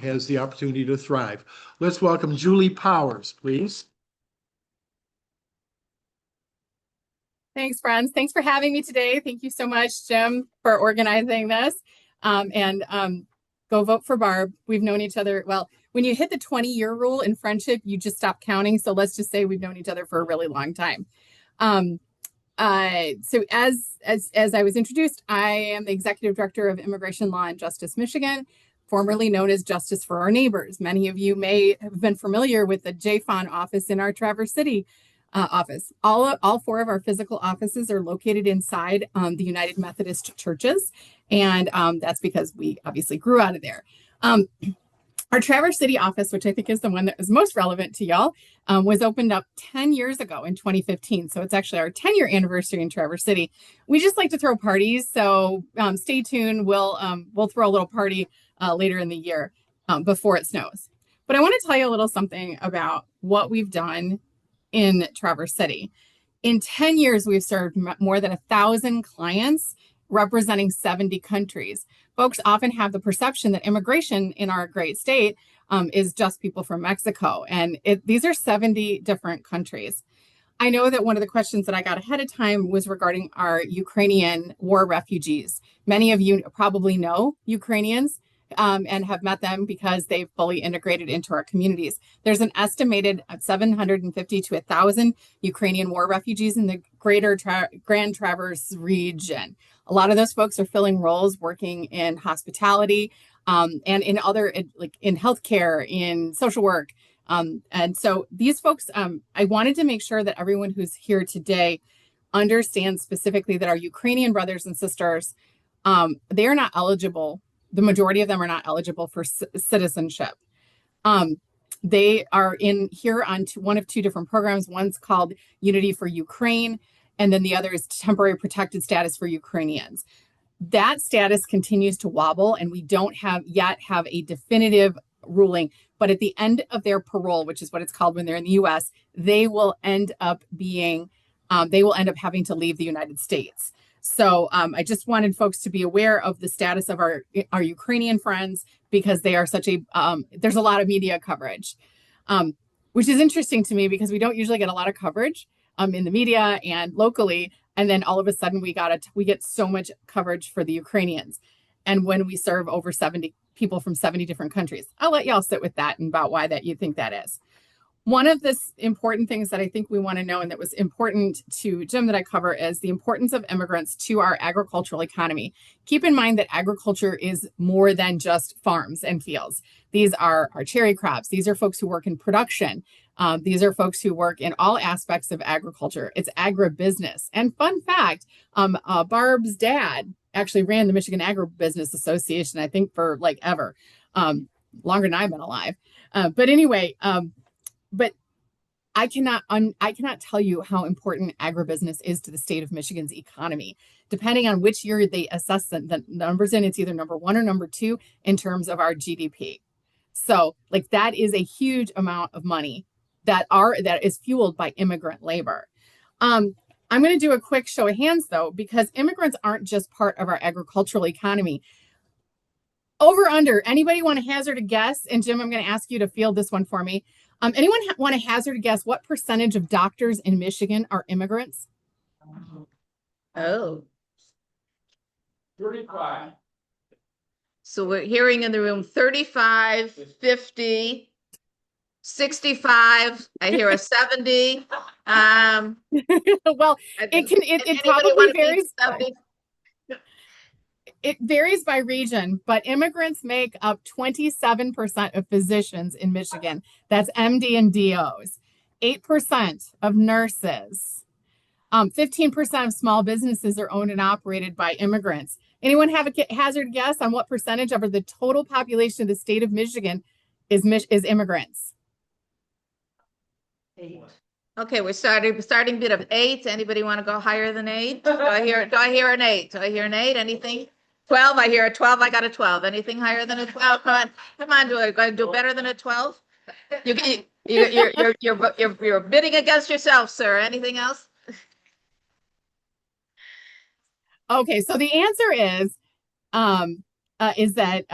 has the opportunity to thrive. Let's welcome Julie Powers, please. Thanks, friends. Thanks for having me today. Thank you so much, Jim, for organizing this. Go vote for Barb. We've known each other. Well, when you hit the 20-year rule in friendship, you just stop counting. So let's just say we've known each other for a really long time. So as I was introduced, I am the Executive Director of Immigration Law and Justice Michigan, formerly known as Justice for Our Neighbors. Many of you may have been familiar with the JFON office in our Traverse City office. All 4 of our physical offices are located inside the United Methodist churches, and that's because we obviously grew out of there. Our Traverse City office, which I think is the one that is most relevant to y'all, was opened up 10 years ago in 2015. So it's actually our 10-year anniversary in Traverse City. We just like to throw parties, so stay tuned. We'll throw a little party later in the year before it snows. But I want to tell you a little something about what we've done in Traverse City. In 10 years, we've served more than 1,000 clients representing 70 countries. Folks often have the perception that immigration in our great state is just people from Mexico, and these are 70 different countries. I know that one of the questions that I got ahead of time was regarding our Ukrainian war refugees. Many of you probably know Ukrainians and have met them because they've fully integrated into our communities. There's an estimated 750 to 1,000 Ukrainian war refugees in the greater Grand Traverse region. A lot of those folks are filling roles working in hospitality and in other, like in healthcare, in social work. And so these folks, I wanted to make sure that everyone who's here today understands specifically that our Ukrainian brothers and sisters, they are not eligible. The majority of them are not eligible for citizenship. They are in here on one of 2 different programs. One's called Unity for Ukraine, and then the other is temporary protected status for Ukrainians. That status continues to wobble, and we don't yet have a definitive ruling. But at the end of their parole, which is what it's called when they're in the U.S., they will end up having to leave the United States. So I just wanted folks to be aware of the status of our Ukrainian friends, because they are there's a lot of media coverage, which is interesting to me because we don't usually get a lot of coverage in the media and locally. And then all of a sudden we get so much coverage for the Ukrainians. And when we serve over 70 people from 70 different countries. I'll let y'all sit with that and about why that you think that is. One of the important things that I think we want to know and that was important to Jim that I cover is the importance of immigrants to our agricultural economy. Keep in mind that agriculture is more than just farms and fields. These are our cherry crops. These are folks who work in production. These are folks who work in all aspects of agriculture. It's agribusiness. And fun fact, Barb's dad actually ran the Michigan Agribusiness Association, I think for like ever, longer than I've been alive. But anyway, but I cannot tell you how important agribusiness is to the state of Michigan's economy. Depending on which year they assess the numbers in, it's either number 1 or number 2 in terms of our GDP. So like that is a huge amount of money that is fueled by immigrant labor. I'm going to do a quick show of hands though, because immigrants aren't just part of our agricultural economy. Over under, anybody want to hazard a guess? And Jim, I'm going to ask you to field this one for me. Anyone want to hazard a guess what percentage of doctors in Michigan are immigrants? Oh. 35. So we're hearing in the room 35, 50, 65. I hear a 70. Well, it probably varies. It varies by region, but immigrants make up 27% of physicians in Michigan. That's MD and DOs, 8% of nurses, 15% of small businesses are owned and operated by immigrants. Anyone have a hazard guess on what percentage of the total population of the state of Michigan is immigrants? 8. Okay, we're starting bit of 8. Anybody want to go higher than 8? Do I hear an 8? Do I hear an 8? Anything? 12? I hear a 12. I got a 12. Anything higher than a 12? Come on. Do I do better than a 12? You're bidding against yourself, sir. Anything else? Okay, so the answer is that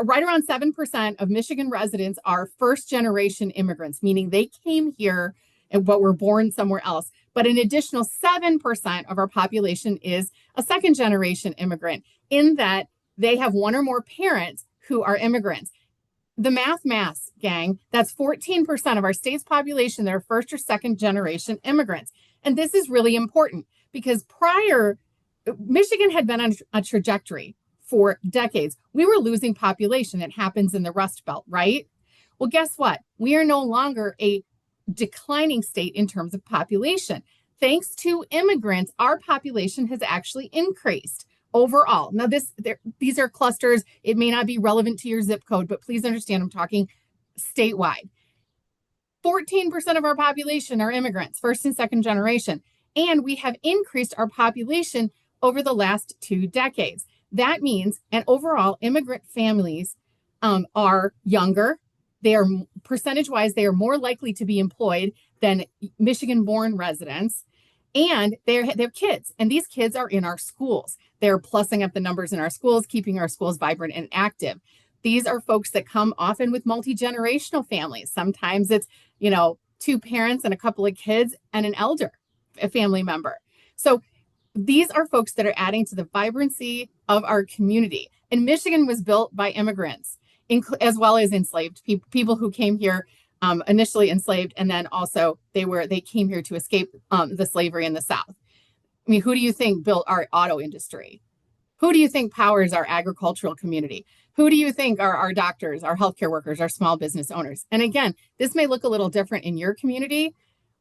right around 7% of Michigan residents are first-generation immigrants, meaning they came here but were born somewhere else. But an additional 7% of our population is a second-generation immigrant, in that they have one or more parents who are immigrants. The math, gang, that's 14% of our state's population that are first or second-generation immigrants. And this is really important because Michigan had been on a trajectory for decades. We were losing population. It happens in the Rust Belt, right? Well, guess what? We are no longer a declining state in terms of population. Thanks to immigrants, our population has actually increased overall. Now, these are clusters. It may not be relevant to your zip code, but please understand I'm talking statewide. 14% of our population are immigrants, first and second generation, and we have increased our population over the last 2 decades. That means, and overall, immigrant families are younger. They are percentage-wise, they are more likely to be employed than Michigan-born residents, and they have kids, and these kids are in our schools. They're plussing up the numbers in our schools, keeping our schools vibrant and active. These are folks that come often with multi-generational families. Sometimes it's, 2 parents and a couple of kids and an elder, a family member. So these are folks that are adding to the vibrancy of our community. And Michigan was built by immigrants, as well as enslaved people who came here initially enslaved, and then also they came here to escape the slavery in the South. I mean, who do you think built our auto industry? Who do you think powers our agricultural community? Who do you think are our doctors, our healthcare workers, our small business owners? And again, this may look a little different in your community,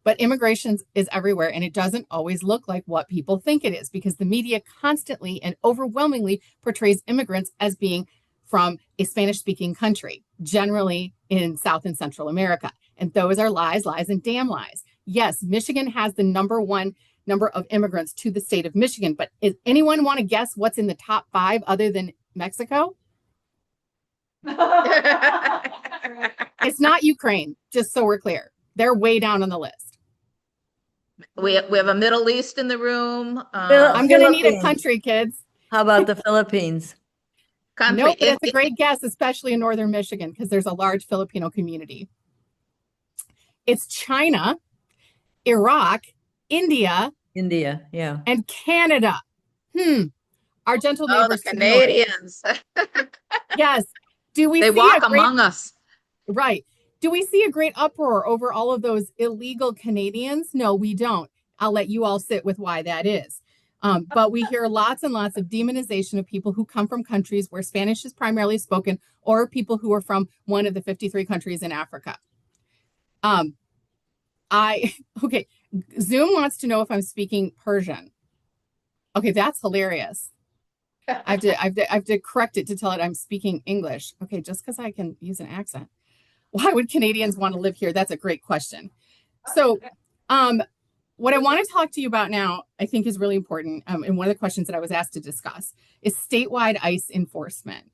but immigration is everywhere, and it doesn't always look like what people think it is, because the media constantly and overwhelmingly portrays immigrants as being from a Spanish-speaking country, generally in South and Central America. And those are lies, and damn lies. Yes, Michigan has the #1 number of immigrants to the state of Michigan, but does anyone want to guess what's in the top 5 other than Mexico? It's not Ukraine, just so we're clear. They're way down on the list. We have a Middle East in the room. I'm going to need a country, kids. How about the Philippines? Nope, that's a great guess, especially in northern Michigan, because there's a large Filipino community. It's China, Iraq, India, yeah, and Canada. our gentle Oh, the neighbors to the north. Canadians. Yes. Do we They see walk a great, among us. right? Do we see a great uproar over all of those illegal Canadians? No, we don't. I'll let you all sit with why that is. But we hear lots and lots of demonization of people who come from countries where Spanish is primarily spoken, or people who are from one of the 53 countries in Africa. Okay, Zoom wants to know if I'm speaking Persian. Okay, that's hilarious. I have to correct it to tell it I'm speaking English. Okay, just because I can use an accent. Why would Canadians want to live here? That's a great question. So, what I want to talk to you about now, I think is really important, and one of the questions that I was asked to discuss is statewide ICE enforcement.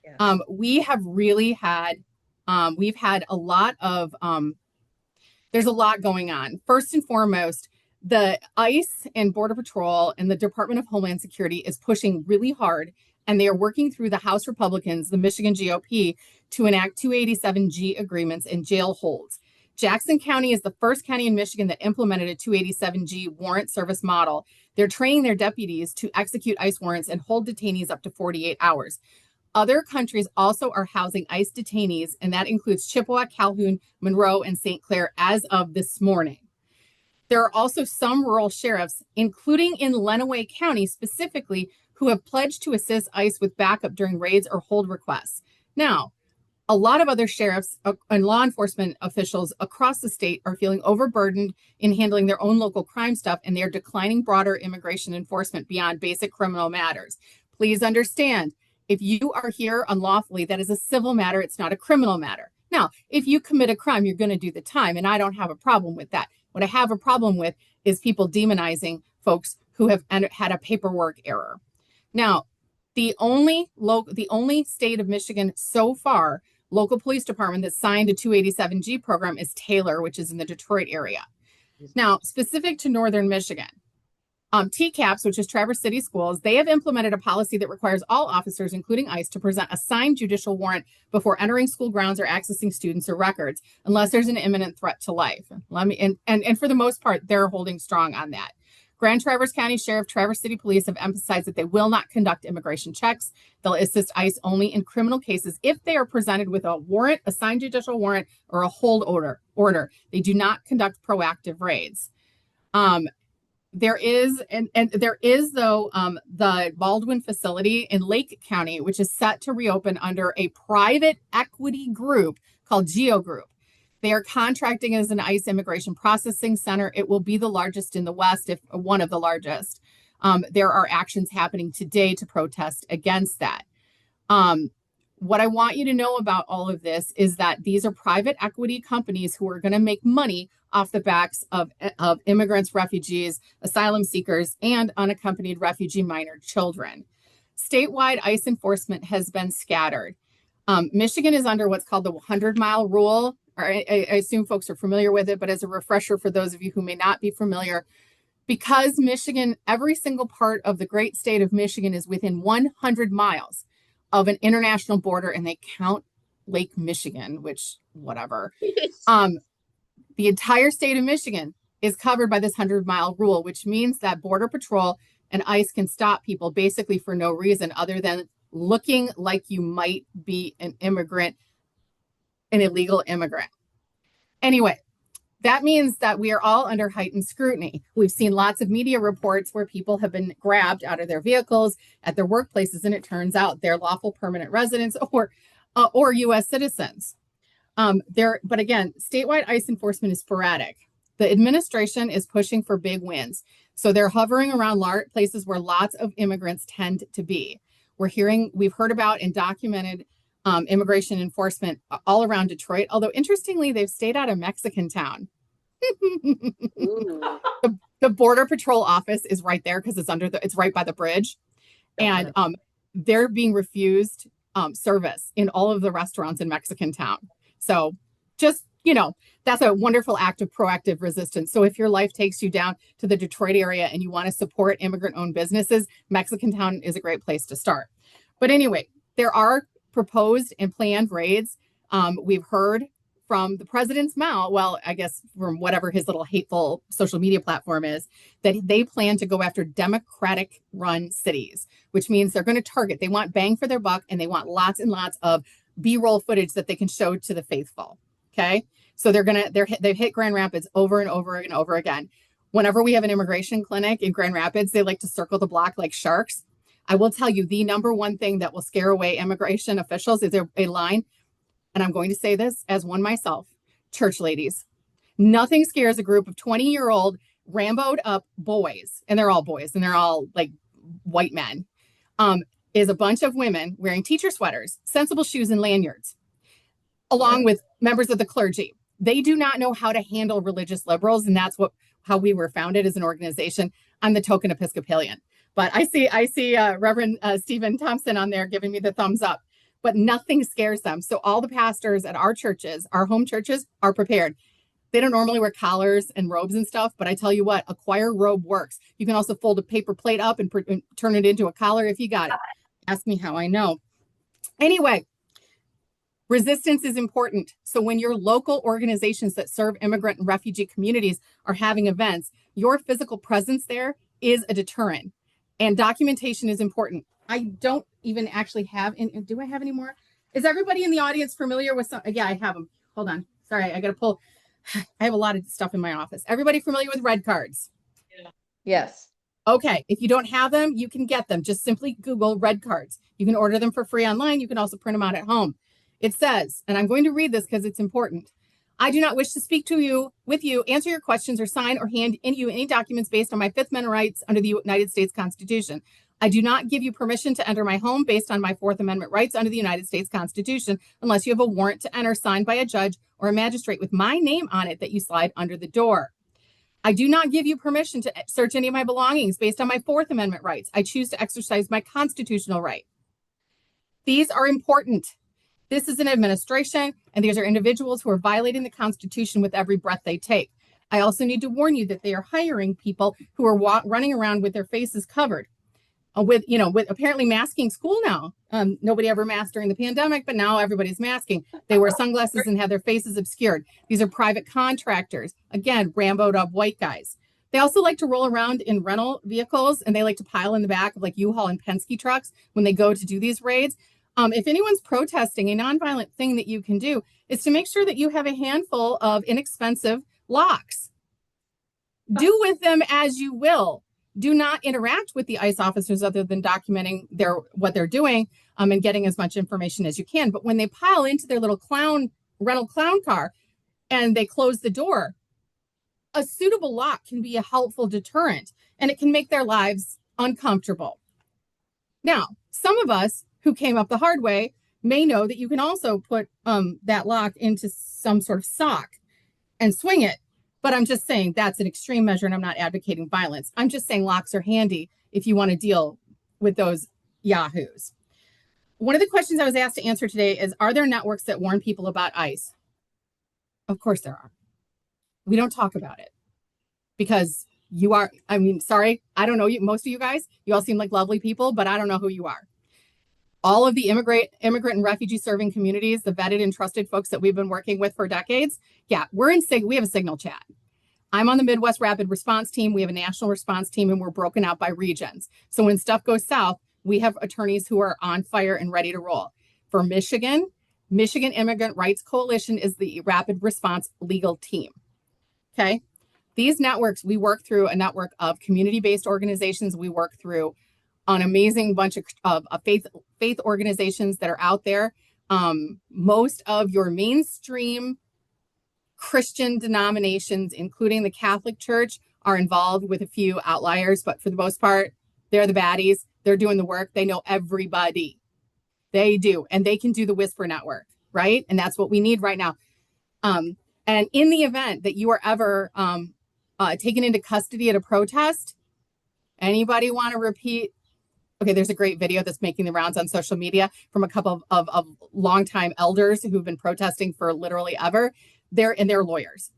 Yeah. We have really had, we've had a lot of, there's a lot going on. First and foremost, the ICE and Border Patrol and the Department of Homeland Security is pushing really hard, and they are working through the House Republicans, the Michigan GOP, to enact 287G agreements and jail holds. Jackson County is the first county in Michigan that implemented a 287G warrant service model. They're training their deputies to execute ICE warrants and hold detainees up to 48 hours. Other countries also are housing ICE detainees, and that includes Chippewa, Calhoun, Monroe, and St. Clair as of this morning. There are also some rural sheriffs, including in Lenawee County specifically, who have pledged to assist ICE with backup during raids or hold requests. Now, a lot of other sheriffs and law enforcement officials across the state are feeling overburdened in handling their own local crime stuff, and they are declining broader immigration enforcement beyond basic criminal matters. Please understand, if you are here unlawfully, that is a civil matter. It's not a criminal matter. Now, if you commit a crime, you're going to do the time, and I don't have a problem with that. What I have a problem with is people demonizing folks who have had a paperwork error. Now, the only state of Michigan so far, local police department that signed a 287G program is Taylor, which is in the Detroit area. Now, specific to Northern Michigan, TCAPS, which is Traverse City Schools, they have implemented a policy that requires all officers, including ICE, to present a signed judicial warrant before entering school grounds or accessing students or records, unless there's an imminent threat to life. And for the most part, they're holding strong on that. Grand Traverse County Sheriff, Traverse City Police have emphasized that they will not conduct immigration checks. They'll assist ICE only in criminal cases if they are presented with a warrant, a signed judicial warrant, or a hold order. They do not conduct proactive raids. There is the Baldwin facility in Lake County, which is set to reopen under a private equity group called Geo Group. They are contracting as an ICE immigration processing center. It will be the largest in the West, if one of the largest. There are actions happening today to protest against that. What I want you to know about all of this is that these are private equity companies who are going to make money off the backs of immigrants, refugees, asylum seekers, and unaccompanied refugee minor children. Statewide ICE enforcement has been scattered. Michigan is under what's called the 100-mile rule. I assume folks are familiar with it, but as a refresher for those of you who may not be familiar, because Michigan, every single part of the great state of Michigan is within 100 miles of an international border, and they count Lake Michigan, which whatever. The entire state of Michigan is covered by this 100-mile rule, which means that Border Patrol and ICE can stop people basically for no reason other than looking like you might be an immigrant, an illegal immigrant. Anyway, that means that we are all under heightened scrutiny. We've seen lots of media reports where people have been grabbed out of their vehicles at their workplaces, and it turns out they're lawful permanent residents or U.S. citizens. But again, statewide ICE enforcement is sporadic. The administration is pushing for big wins. So they're hovering around places where lots of immigrants tend to be. We've heard about and documented immigration enforcement all around Detroit, although interestingly, they've stayed out of Mexican Town. The Border Patrol office is right there because it's right by the bridge. And they're being refused service in all of the restaurants in Mexican Town. So just, that's a wonderful act of proactive resistance. So if your life takes you down to the Detroit area and you want to support immigrant-owned businesses, Mexican Town is a great place to start. But anyway, there are proposed and planned raids. We've heard from the president's mouth, well, I guess from whatever his little hateful social media platform is, that they plan to go after Democratic run cities, which means they're going to target, they want bang for their buck, and they want lots and lots of B-roll footage that they can show to the faithful. Okay. So they've hit Grand Rapids over and over and over again. Whenever we have an immigration clinic in Grand Rapids, they like to circle the block like sharks. I will tell you, the number one thing that will scare away immigration officials is a line, and I'm going to say this as one myself, church ladies. Nothing scares a group of 20-year-old Ramboed up boys, and they're all boys, and they're all like white men, is a bunch of women wearing teacher sweaters, sensible shoes, and lanyards, along with members of the clergy. They do not know how to handle religious liberals, and that's how we were founded as an organization. I'm the token Episcopalian. But I see Reverend Stephen Thompson on there giving me the thumbs up, but nothing scares them. So all the pastors at our churches, our home churches, are prepared. They don't normally wear collars and robes and stuff, but I tell you what, a choir robe works. You can also fold a paper plate up and turn it into a collar if you got it. Ask me how I know. Anyway, resistance is important. So when your local organizations that serve immigrant and refugee communities are having events, your physical presence there is a deterrent. And documentation is important. I don't even actually have, do I have any more? Is everybody in the audience familiar with some? Yeah, I have them. Hold on. Sorry, I got to pull. I have a lot of stuff in my office. Everybody familiar with red cards? Yes. Okay. If you don't have them, you can get them. Just simply Google red cards. You can order them for free online. You can also print them out at home. It says, and I'm going to read this because it's important. I do not wish to speak with you, answer your questions, or sign or hand in you any documents based on my Fifth Amendment rights under the United States Constitution. I do not give you permission to enter my home based on my Fourth Amendment rights under the United States Constitution unless you have a warrant to enter signed by a judge or a magistrate with my name on it that you slide under the door. I do not give you permission to search any of my belongings based on my Fourth Amendment rights. I choose to exercise my constitutional right. These are important. This is an administration, and these are individuals who are violating the Constitution with every breath they take. I also need to warn you that they are hiring people who are running around with their faces covered, with apparently masking school now. Nobody ever masked during the pandemic, but now everybody's masking. They wear sunglasses and have their faces obscured. These are private contractors. Again, Ramboed up white guys. They also like to roll around in rental vehicles, and they like to pile in the back of like U-Haul and Penske trucks when they go to do these raids. If anyone's protesting, a nonviolent thing that you can do is to make sure that you have a handful of inexpensive locks. Do with them as you will. Do not interact with the ICE officers other than documenting what they're doing and getting as much information as you can. But when they pile into their little rental clown car and they close the door, a suitable lock can be a helpful deterrent, and it can make their lives uncomfortable. Now, some of us who came up the hard way may know that you can also put that lock into some sort of sock and swing it. But I'm just saying that's an extreme measure, and I'm not advocating violence. I'm just saying locks are handy if you want to deal with those yahoos. One of the questions I was asked to answer today is, are there networks that warn people about ICE? Of course there are. We don't talk about it because sorry, I don't know you. Most of you guys, you all seem like lovely people, but I don't know who you are. All of the immigrant and refugee serving communities, the vetted and trusted folks that we've been working with for decades. Yeah, we have a signal chat. I'm on the Midwest Rapid Response Team. We have a national response team, and we're broken out by regions. So when stuff goes south, we have attorneys who are on fire and ready to roll. For Michigan Immigrant Rights Coalition is the rapid response legal team. Okay. These networks, we work through a network of community-based organizations. We work through an amazing bunch of faith organizations that are out there. Most of your mainstream Christian denominations, including the Catholic Church, are involved with a few outliers, but for the most part, they're the baddies. They're doing the work. They know everybody. They do, and they can do the whisper network, right? And that's what we need right now. And in the event that you are ever taken into custody at a protest, anybody want to repeat? Okay, there's a great video that's making the rounds on social media from a couple of longtime elders who've been protesting for literally ever. They're lawyers.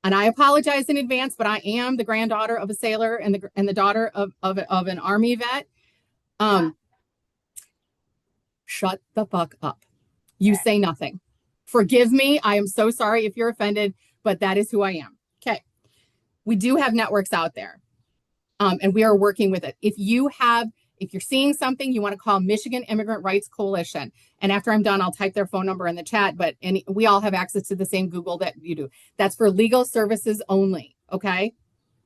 And I apologize in advance, but I am the granddaughter of a sailor and the daughter of an Army vet. Shut the fuck up. You say nothing. Forgive me. I am so sorry if you're offended, but that is who I am. Okay. We do have networks out there. And we are working with it. If you're seeing something, you want to call Michigan Immigrant Rights Coalition. And after I'm done, I'll type their phone number in the chat, but we all have access to the same Google that you do. That's for legal services only. Okay.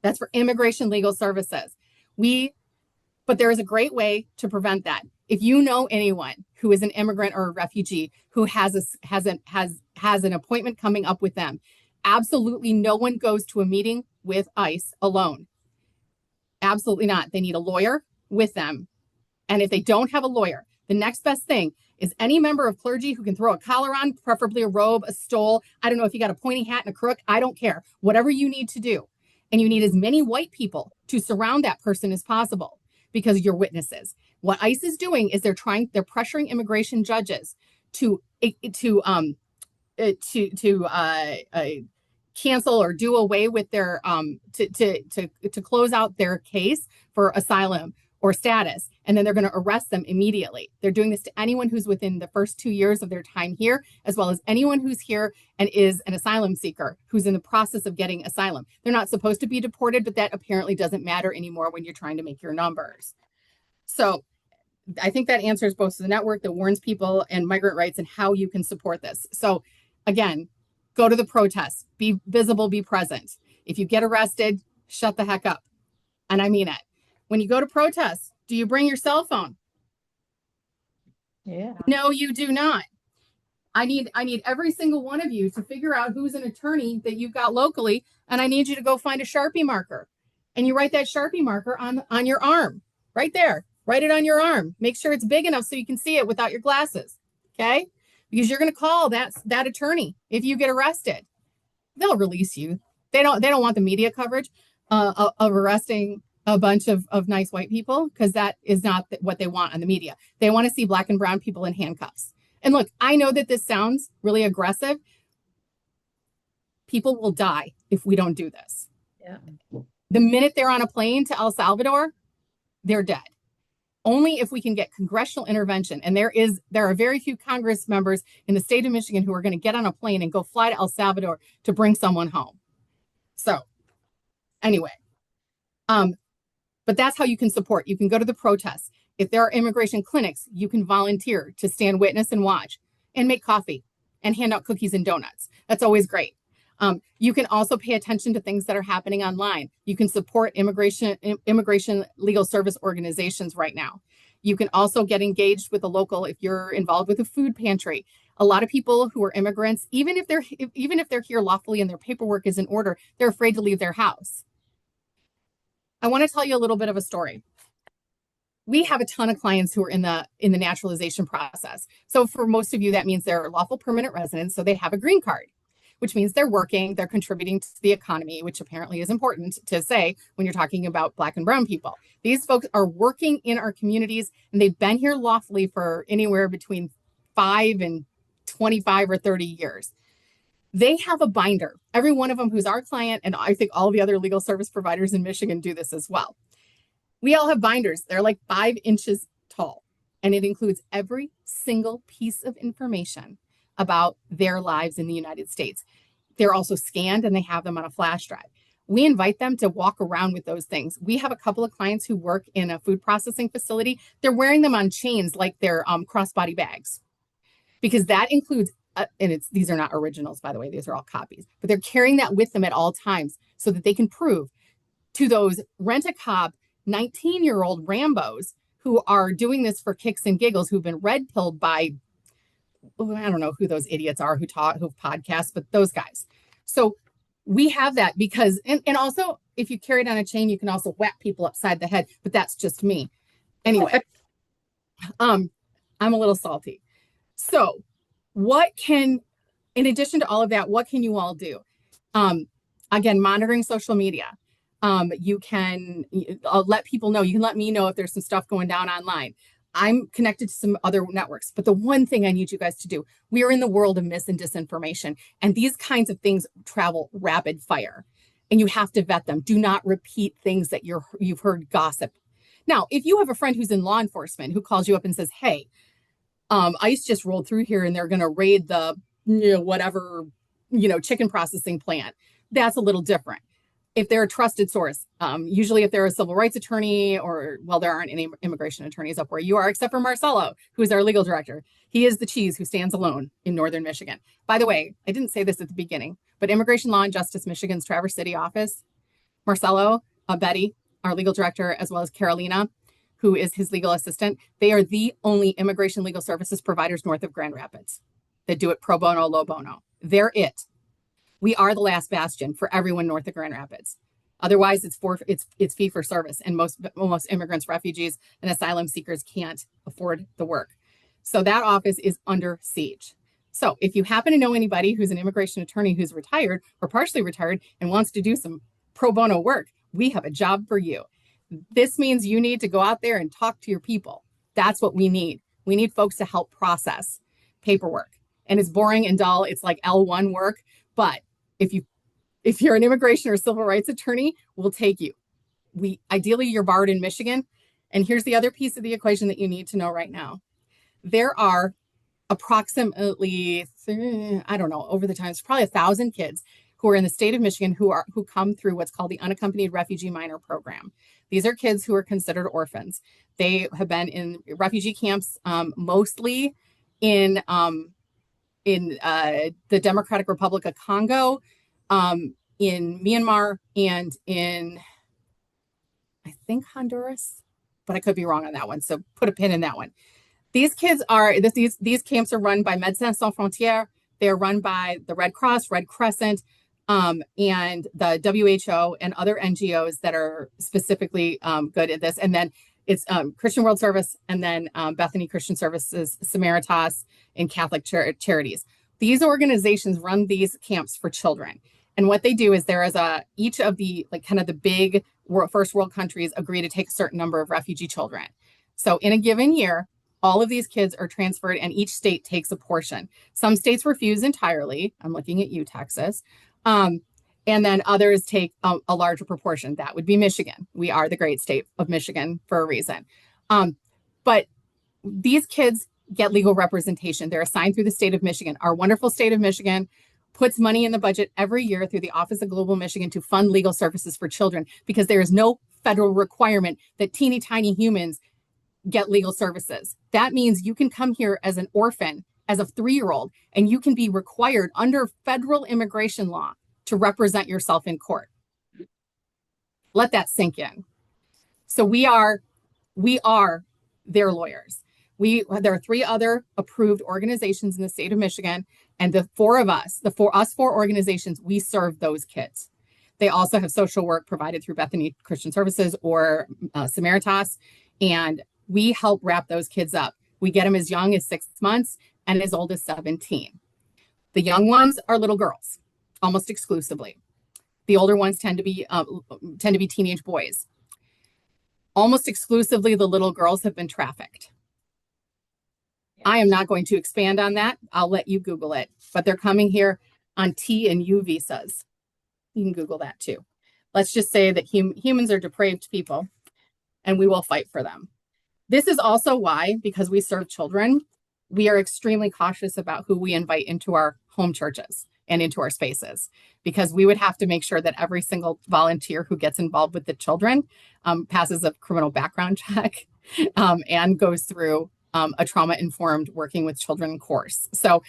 That's for immigration legal services. But there is a great way to prevent that. If you know anyone who is an immigrant or a refugee who has an appointment coming up with them, absolutely no one goes to a meeting with ICE alone. Absolutely not. They need a lawyer with them. And if they don't have a lawyer, the next best thing is any member of clergy who can throw a collar on, preferably a robe, a stole. I don't know if you got a pointy hat and a crook. I don't care. Whatever you need to do. And you need as many white people to surround that person as possible because you're witnesses. What ICE is doing is they're pressuring immigration judges to cancel or do away with their to close out their case for asylum or status, and then they're going to arrest them immediately. They're doing this to anyone who's within the first 2 years of their time here, as well as anyone who's here and is an asylum seeker who's in the process of getting asylum. They're not supposed to be deported, but that apparently doesn't matter anymore when you're trying to make your numbers. So I think that answers both the network that warns people and migrant rights and how you can support this. So again, go to the protests, be visible, be present. If you get arrested, shut the heck up. And I mean it. When you go to protests, do you bring your cell phone? Yeah. No, you do not. I need every single one of you to figure out who's an attorney that you've got locally, and I need you to go find a Sharpie marker. And you write that Sharpie marker on your arm, right there. Write it on your arm. Make sure it's big enough so you can see it without your glasses. Okay? Because you're going to call that attorney if you get arrested. They'll release you. They don't want the media coverage of arresting a bunch of nice white people, because that is not what they want on the media. They want to see black and brown people in handcuffs. And look, I know that this sounds really aggressive. People will die if we don't do this. Yeah. The minute they're on a plane to El Salvador, they're dead. Only if we can get congressional intervention. And there are very few Congress members in the state of Michigan who are going to get on a plane and go fly to El Salvador to bring someone home. So anyway, but that's how you can support. You can go to the protests. If there are immigration clinics, you can volunteer to stand witness and watch and make coffee and hand out cookies and donuts. That's always great. You can also pay attention to things that are happening online. You can support immigration legal service organizations right now. You can also get engaged with a local if you're involved with a food pantry. A lot of people who are immigrants, even if they're here lawfully and their paperwork is in order, they're afraid to leave their house. I want to tell you a little bit of a story. We have a ton of clients who are in the naturalization process. So for most of you, that means they're lawful permanent residents, so they have a green card, which means they're working, they're contributing to the economy, which apparently is important to say when you're talking about black and brown people. These folks are working in our communities, and they've been here lawfully for anywhere between 5 and 25 or 30 years. They have a binder. Every one of them who's our client, and I think all the other legal service providers in Michigan do this as well. We all have binders. They're like 5 inches tall, and it includes every single piece of information about their lives in the United States. They're also scanned, and they have them on a flash drive. We invite them to walk around with those things. We have a couple of clients who work in a food processing facility. They're wearing them on chains like they're crossbody bags, because that includes, these are not originals, by the way, these are all copies, but they're carrying that with them at all times so that they can prove to those rent-a-cop 19-year-old Rambos who are doing this for kicks and giggles, who've been red-pilled by, I don't know who those idiots are who podcast, but those guys. So we have that because, and also if you carry it on a chain, you can also whack people upside the head, but that's just me. Anyway, I'm a little salty. So in addition to all of that, what can you all do? Again, monitoring social media. You can let people know. You can let me know if there's some stuff going down online. I'm connected to some other networks, but the one thing I need you guys to do, we are in the world of mis and disinformation, and these kinds of things travel rapid fire, and you have to vet them. Do not repeat things that you've heard gossip. Now, if you have a friend who's in law enforcement who calls you up and says, hey, ICE just rolled through here and they're going to raid the whatever, chicken processing plant. That's a little different. If they're a trusted source, usually if they're a civil rights attorney or, well, there aren't any immigration attorneys up where you are, except for Marcelo, who is our legal director. He is the cheese who stands alone in Northern Michigan. By the way, I didn't say this at the beginning, but Immigration Law and Justice Michigan's Traverse City office, Marcelo, Betty, our legal director, as well as Carolina, who is his legal assistant, they are the only immigration legal services providers north of Grand Rapids that do it pro bono, low bono. They're it. We are the last bastion for everyone north of Grand Rapids. Otherwise, it's fee for service, and most immigrants, refugees, and asylum seekers can't afford the work. So that office is under siege. So if you happen to know anybody who's an immigration attorney who's retired or partially retired and wants to do some pro bono work, we have a job for you. This means you need to go out there and talk to your people. That's what we need. We need folks to help process paperwork. And it's boring and dull. It's like L1 work. But if you're an immigration or civil rights attorney, we'll take you. Ideally, you're barred in Michigan. And here's the other piece of the equation that you need to know right now. There are approximately, over the time, it's probably 1,000 kids who are in the state of Michigan who come through what's called the Unaccompanied Refugee Minor Program. These are kids who are considered orphans. They have been in refugee camps, mostly in the Democratic Republic of Congo, in Myanmar, and in, I think, Honduras, but I could be wrong on that one. So put a pin in that one. These kids these camps are run by Médecins Sans Frontières. They're run by the Red Cross, Red Crescent, and the WHO and other NGOs that are specifically good at this. And then it's Christian World Service, and then Bethany Christian Services, Samaritas, and Catholic Charities. These organizations run these camps for children. And what they do is each of the the big first world countries agree to take a certain number of refugee children. So in a given year, all of these kids are transferred and each state takes a portion. Some states refuse entirely. I'm looking at you, Texas. And then others take a larger proportion. That would be Michigan. We are the great state of Michigan for a reason. But these kids get legal representation. They're assigned through the state of Michigan. Our wonderful state of Michigan puts money in the budget every year through the Office of Global Michigan to fund legal services for children, because there is no federal requirement that teeny tiny humans get legal services. That means you can come here as an orphan, as a 3-year-old, and you can be required under federal immigration law to represent yourself in court. Let that sink in. So we are their lawyers. There are 3 other approved organizations in the state of Michigan, and the 4 organizations, we serve those kids. They also have social work provided through Bethany Christian Services or Samaritas, and we help wrap those kids up. We get them as young as 6 months and as old as 17. The young ones are little girls, almost exclusively. The older ones tend to be teenage boys. Almost exclusively, the little girls have been trafficked. I am not going to expand on that. I'll let you Google it. But they're coming here on T and U visas. You can Google that too. Let's just say that humans are depraved people, and we will fight for them. This is also why, because we serve children, we are extremely cautious about who we invite into our home churches and into our spaces, because we would have to make sure that every single volunteer who gets involved with the children passes a criminal background check and goes through a trauma-informed working with children course. So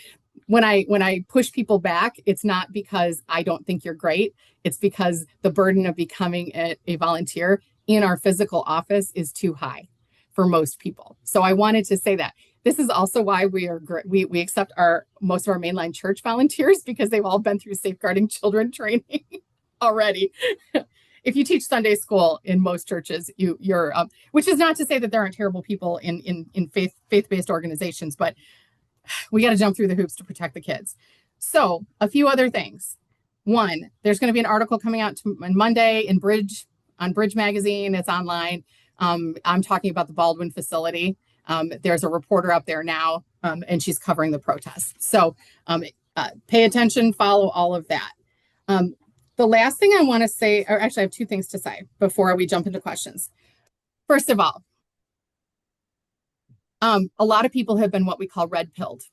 when I push people back, it's not because I don't think you're great. It's because the burden of becoming a volunteer in our physical office is too high for most people. So I wanted to say that. This is also why we accept most of our mainline church volunteers, because they've all been through safeguarding children training already. If you teach Sunday school in most churches, you're which is not to say that there aren't terrible people in faith-based organizations, but we got to jump through the hoops to protect the kids. So a few other things. One, there's going to be an article coming out on Monday on Bridge Magazine. It's online. I'm talking about the Baldwin facility. There's a reporter up there now, and she's covering the protests. So pay attention, follow all of that. The last thing I want to say, or actually I have 2 things to say before we jump into questions. First of all, a lot of people have been what we call red-pilled.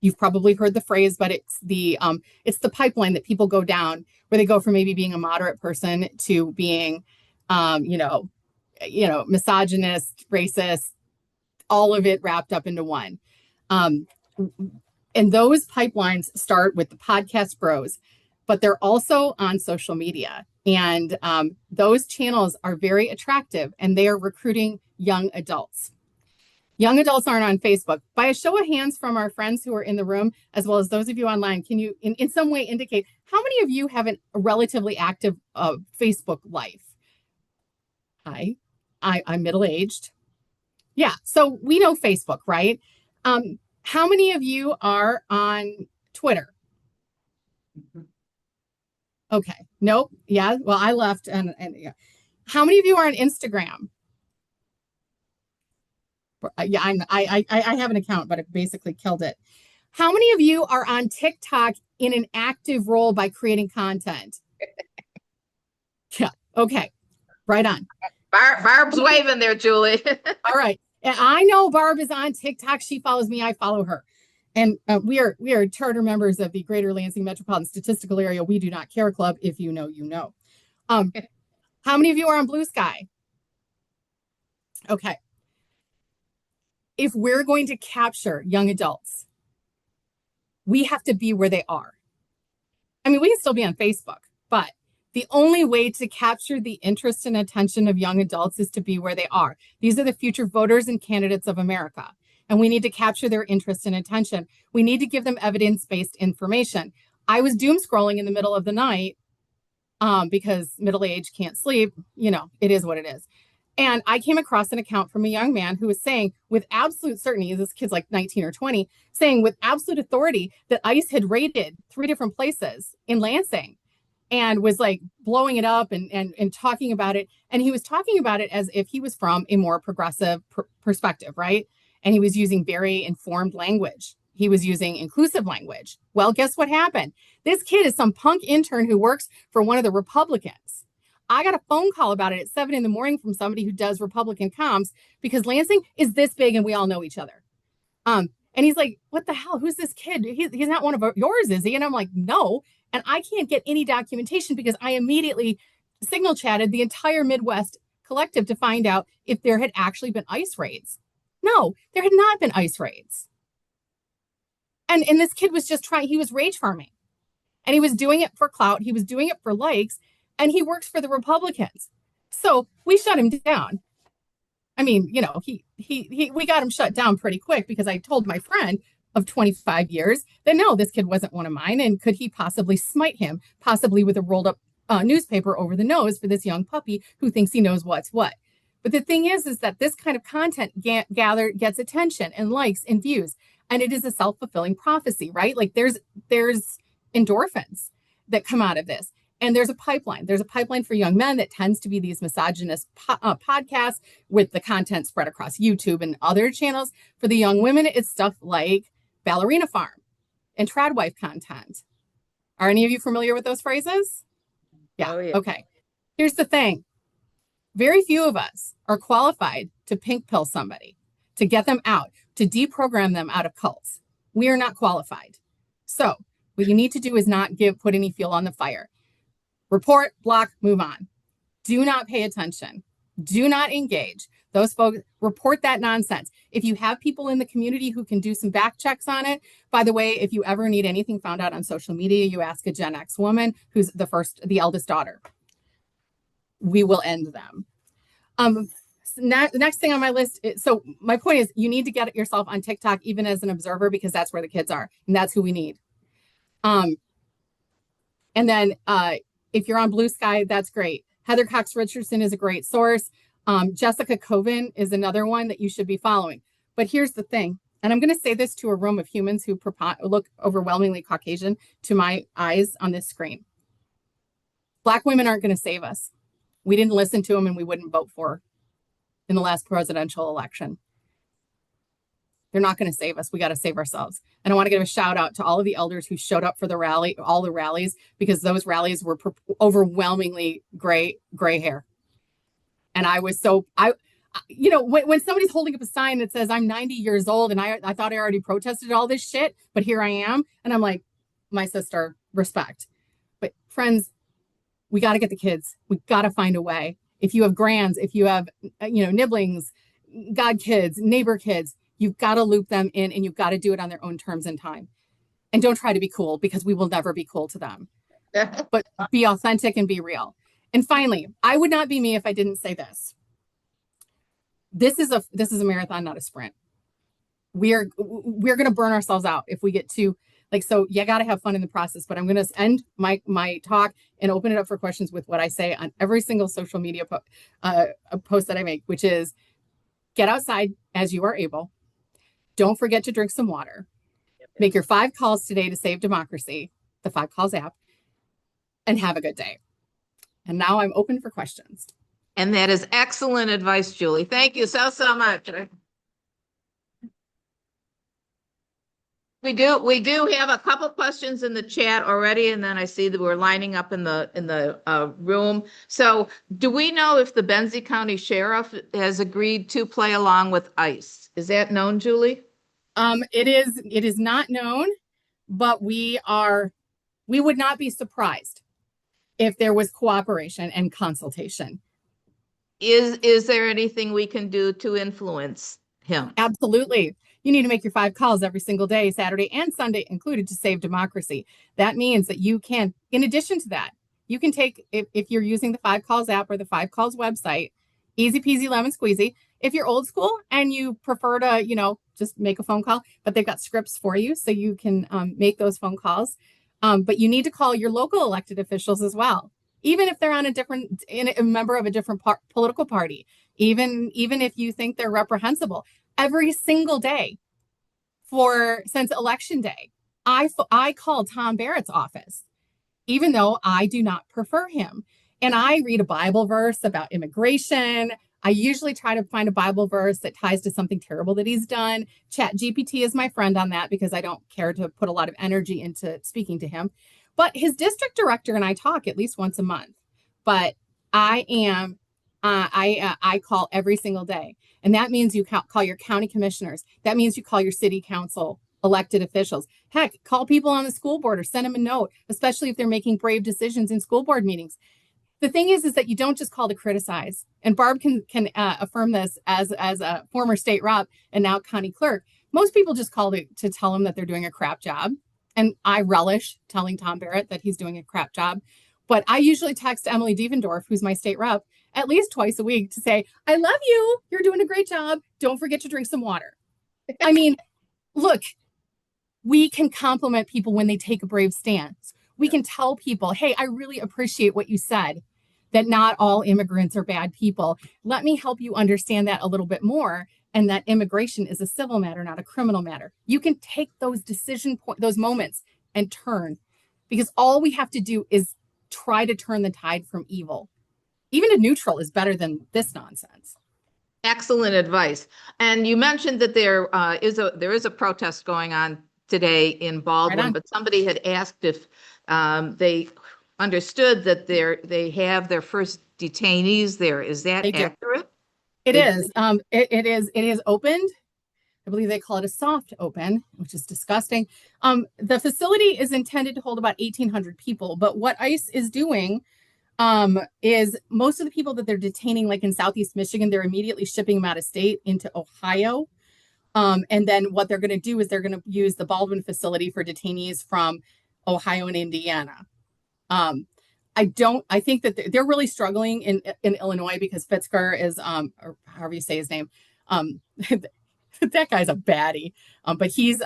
You've probably heard the phrase, but it's the pipeline that people go down, where they go from maybe being a moderate person to being, misogynist, racist, all of it wrapped up into one. And those pipelines start with the podcast bros, but they're also on social media. And those channels are very attractive, and they are recruiting young adults. Young adults aren't on Facebook. By a show of hands from our friends who are in the room, as well as those of you online, can you in some way indicate how many of you have a relatively active Facebook life? Hi, I'm middle-aged. Yeah, so we know Facebook, right? How many of you are on Twitter? Okay, nope. Yeah, well, I left, and yeah. How many of you are on Instagram? Yeah, I have an account, but it basically killed it. How many of you are on TikTok in an active role by creating content? Yeah, okay, right on. Barb's waving there, Julie. All right. And I know Barb is on TikTok. She follows me. I follow her. And we are charter members of the Greater Lansing Metropolitan Statistical Area We Do Not Care Club. If you know, you know. How many of you are on Blue Sky? Okay. If we're going to capture young adults, we have to be where they are. I mean, we can still be on Facebook, but the only way to capture the interest and attention of young adults is to be where they are. These are the future voters and candidates of America, and we need to capture their interest and attention. We need to give them evidence-based information. I was doom scrolling in the middle of the night because middle age can't sleep. You know, it is what it is. And I came across an account from a young man who was saying with absolute certainty, this kid's like 19 or 20, saying with absolute authority that ICE had raided 3 different places in Lansing, and was like blowing it up and talking about it. And he was talking about it as if he was from a more progressive perspective, right? And he was using very informed language. He was using inclusive language. Well, guess what happened? This kid is some punk intern who works for one of the Republicans. I got a phone call about it at 7 a.m. from somebody who does Republican comms, because Lansing is this big and we all know each other. And he's like, what the hell? Who's this kid? He's not one of yours, is he? And I'm like, no. And I can't get any documentation because I immediately signal chatted the entire Midwest collective to find out if there had actually been ICE raids. No, there had not been ICE raids. And this kid was just he was rage farming. And he was doing it for clout. He was doing it for likes. And he works for the Republicans. So we shut him down. I mean, you know, we got him shut down pretty quick because I told my friend of 25 years that no, this kid wasn't one of mine. And could he possibly smite him, possibly with a rolled up newspaper over the nose for this young puppy who thinks he knows what's what. But the thing is that this kind of content gets attention and likes and views. And it is a self-fulfilling prophecy, right? Like there's endorphins that come out of this. And there's a pipeline. There's a pipeline for young men that tends to be these misogynist podcasts with the content spread across YouTube and other channels. For the young women, it's stuff like Ballerina Farm and Tradwife content. Are any of you familiar with those phrases? Yeah. Oh, yeah. Okay. Here's the thing. Very few of us are qualified to pink pill somebody, to get them out, to deprogram them out of cults. We are not qualified. So what you need to do is not put any fuel on the fire. Report, block, move on. Do not pay attention. Do not engage. Those folks, report that nonsense. If you have people in the community who can do some back checks on it, by the way, if you ever need anything found out on social media, you ask a Gen X woman who's the eldest daughter. We will end them. The next thing on my list, so my point is you need to get yourself on TikTok even as an observer, because that's where the kids are and that's who we need. And then if you're on Blue Sky, that's great. Heather Cox Richardson is a great source. Jessica Coven is another one that you should be following. But here's the thing, and I'm going to say this to a room of humans who look overwhelmingly Caucasian to my eyes on this screen. Black women aren't going to save us. We didn't listen to them and we wouldn't vote for in the last presidential election. They're not going to save us. We got to save ourselves. And I want to give a shout out to all of the elders who showed up for the rally, all the rallies, because those rallies were overwhelmingly gray hair. And I you know, when somebody's holding up a sign that says I'm 90 years old and I thought I already protested all this shit, but here I am. And I'm like, my sister, respect. But friends, we got to get the kids. We got to find a way. If you have grands, if you have, you know, nibblings, god kids, neighbor kids, you've got to loop them in and you've got to do it on their own terms and time. And don't try to be cool because we will never be cool to them. But be authentic and be real. And finally, I would not be me if I didn't say this. This is a marathon, not a sprint. We're going to burn ourselves out if we get too like, so you got to have fun in the process, but I'm going to end my talk and open it up for questions with what I say on every single social media post that I make, which is get outside as you are able. Don't forget to drink some water. Make your 5 calls today to save democracy, the 5 Calls app, and have a good day. And now I'm open for questions. And that is excellent advice, Julie. Thank you so much. We do have a couple questions in the chat already, and then I see that we're lining up in the room. So do we know if the Benzie County Sheriff has agreed to play along with ICE? Is that known, Julie? It is not known, but we would not be surprised if there was cooperation and consultation. Is there anything we can do to influence him? Absolutely. You need to make your 5 calls every single day, Saturday and Sunday included, to save democracy. That means that you can, in addition to that, you can take, if you're using the 5 Calls app or the 5 Calls website, easy peasy lemon squeezy. If you're old school and you prefer to, you know, just make a phone call, but they've got scripts for you so you can make those phone calls. But you need to call your local elected officials as well. Even if they're on a member of a different political party, even if you think they're reprehensible, every single day since election day, I call Tom Barrett's office, even though I do not prefer him. And I read a Bible verse about immigration. I usually try to find a Bible verse that ties to something terrible that he's done. ChatGPT is my friend on that because I don't care to put a lot of energy into speaking to him. But his district director and I talk at least once a month. But I call every single day. And that means you call your county commissioners. That means you call your city council elected officials. Heck, call people on the school board or send them a note, especially if they're making brave decisions in school board meetings. The thing is that you don't just call to criticize. And Barb can affirm this as a former state rep and now county clerk. Most people just call to tell them that they're doing a crap job. And I relish telling Tom Barrett that he's doing a crap job. But I usually text Emily Devendorf, who's my state rep, at least twice a week to say, I love you. You're doing a great job. Don't forget to drink some water. I mean, look, we can compliment people when they take a brave stance. We can tell people, hey, I really appreciate what you said, that not all immigrants are bad people. Let me help you understand that a little bit more, and that immigration is a civil matter, not a criminal matter. You can take those those moments and turn, because all we have to do is try to turn the tide from evil. Even a neutral is better than this nonsense. Excellent advice. And you mentioned that there is a protest going on today in Baldwin, but somebody had asked if they understood that they have their first detainees there. Is that accurate? It is. It is opened. I believe they call it a soft open, which is disgusting. The facility is intended to hold about 1,800 people, but what ICE is doing is most of the people that they're detaining, like in Southeast Michigan, they're immediately shipping them out of state into Ohio. And then what they're going to do is they're going to use the Baldwin facility for detainees from Ohio and Indiana. I think that they're really struggling in Illinois because Fitzger is, or however you say his name, that guy's a baddie. But he's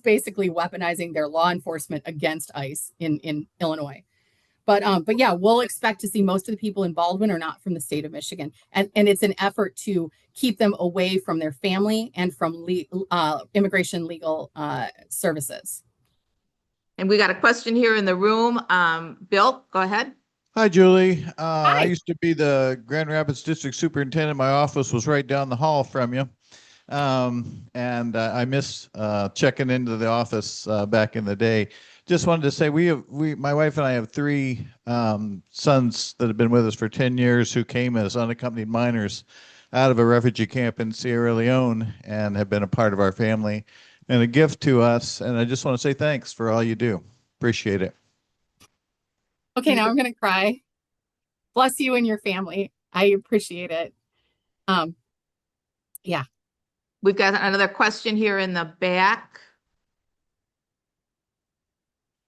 basically weaponizing their law enforcement against ICE in Illinois. But yeah, we'll expect to see most of the people in Baldwin are not from the state of Michigan. And it's an effort to keep them away from their family and from immigration legal services. And we got a question here in the room. Bill, go ahead. Hi, Julie. Hi. I used to be the Grand Rapids District Superintendent. My office was right down the hall from you. And I miss checking into the office back in the day. Just wanted to say my wife and I have 3 sons that have been with us for 10 years who came as unaccompanied minors out of a refugee camp in Sierra Leone and have been a part of our family and a gift to us. And I just want to say thanks for all you do. Appreciate it. Okay, now I'm going to cry. Bless you and your family. I appreciate it. Yeah. We've got another question here in the back.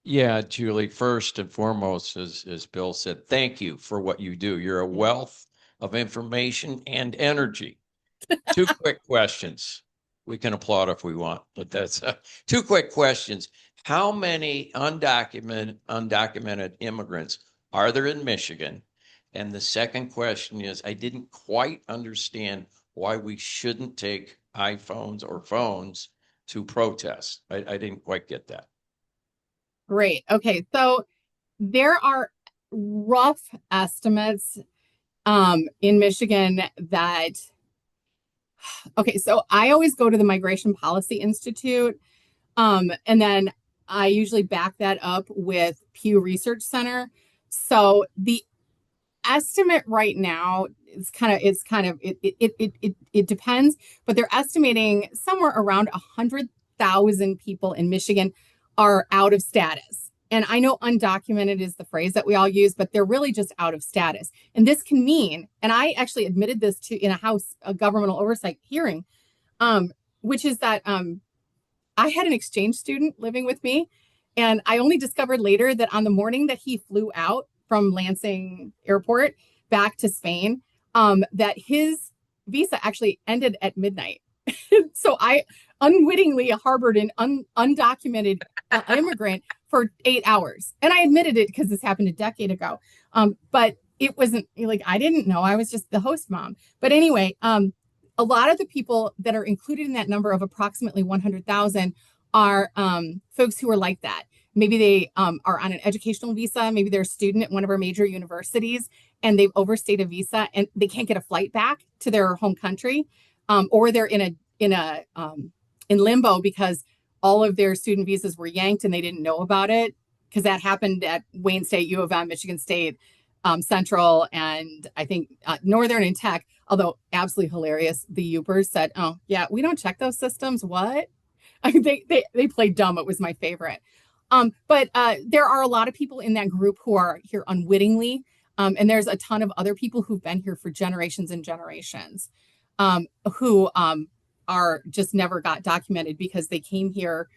Yeah, Julie, first and foremost, as Bill said, thank you for what you do. You're a wealth of information and energy. Two quick questions. We can applaud if we want, but that's two quick questions. How many undocumented immigrants are there in Michigan? And the second question is, I didn't quite understand why we shouldn't take iPhones or phones to protest. I didn't quite get that. Great. Okay. So there are rough estimates in Michigan that, okay, so I always go to the Migration Policy Institute, and then I usually back that up with Pew Research Center. So the estimate right now is it depends, but they're estimating somewhere around 100,000 people in Michigan are out of status. And I know undocumented is the phrase that we all use, but they're really just out of status. And this can mean, and I actually admitted this to in a governmental oversight hearing, which is that I had an exchange student living with me, and I only discovered later that on the morning that he flew out from Lansing Airport back to Spain, that his visa actually ended at midnight. So I unwittingly harbored an undocumented immigrant for 8 hours. And I admitted it because this happened a decade ago. But it wasn't like, I didn't know. I was just the host mom. But anyway, a lot of the people that are included in that number of approximately 100,000 are folks who are like that. Maybe they are on an educational visa. Maybe they're a student at one of our major universities and they've overstayed a visa and they can't get a flight back to their home country. Or they're in limbo because all of their student visas were yanked and they didn't know about it, because that happened at Wayne State, U of M, Michigan State, Central, and I think Northern and Tech. Although absolutely hilarious, the Upers said, "Oh yeah, we don't check those systems." What? I mean, they played dumb. It was my favorite. But there are a lot of people in that group who are here unwittingly, and there's a ton of other people who've been here for generations and generations, who are just never got documented because they came here,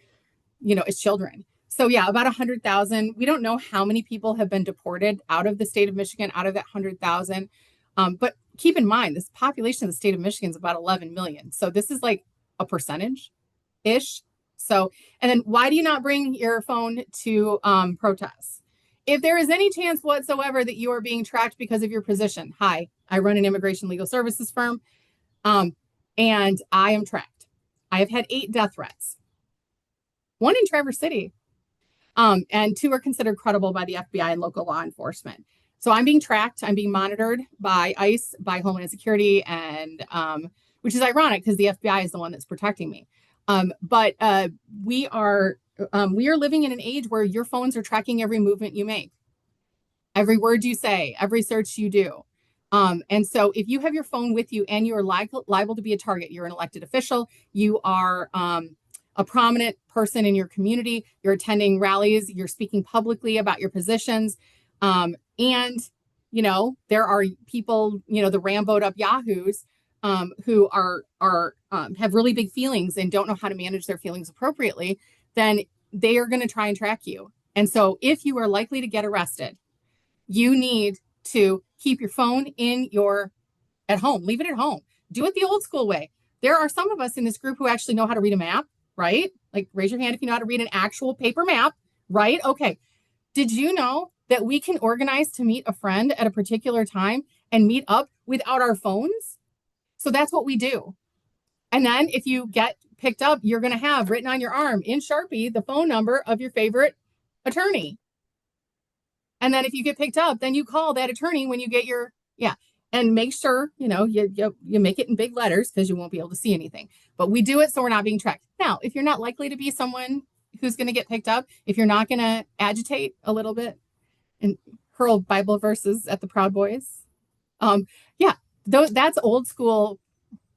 as children. So yeah, about 100,000. We don't know how many people have been deported out of the state of Michigan, out of that 100,000. But keep in mind, this population of the state of Michigan is about 11 million. So this is like a percentage-ish. So, and then why do you not bring your phone to protests? If there is any chance whatsoever that you are being tracked because of your position, hi, I run an immigration legal services firm, and I am tracked. I have had 8 death threats, 1 in Traverse City, and 2 are considered credible by the FBI and local law enforcement. So I'm being tracked. I'm being monitored by ICE, by Homeland Security, and which is ironic because the FBI is the one that's protecting me. But we are living in an age where your phones are tracking every movement you make, every word you say, every search you do. And so if you have your phone with you and you are liable to be a target, you're an elected official, you are a prominent person in your community, you're attending rallies, you're speaking publicly about your positions. And, there are people, the Rambo'd up yahoos who have really big feelings and don't know how to manage their feelings appropriately, then they are going to try and track you. And so if you are likely to get arrested, you need to keep your phone at home, leave it at home, do it the old school way. There are some of us in this group who actually know how to read a map, right? Like raise your hand if you know how to read an actual paper map, right? Okay. Did you know that we can organize to meet a friend at a particular time and meet up without our phones? So that's what we do. And then if you get picked up, you're going to have written on your arm in Sharpie the phone number of your favorite attorney. And then if you get picked up, then you call that attorney when you get and make sure, you make it in big letters because you won't be able to see anything. But we do it so we're not being tracked. Now, if you're not likely to be someone who's going to get picked up, if you're not going to agitate a little bit and hurl Bible verses at the Proud Boys, that's old school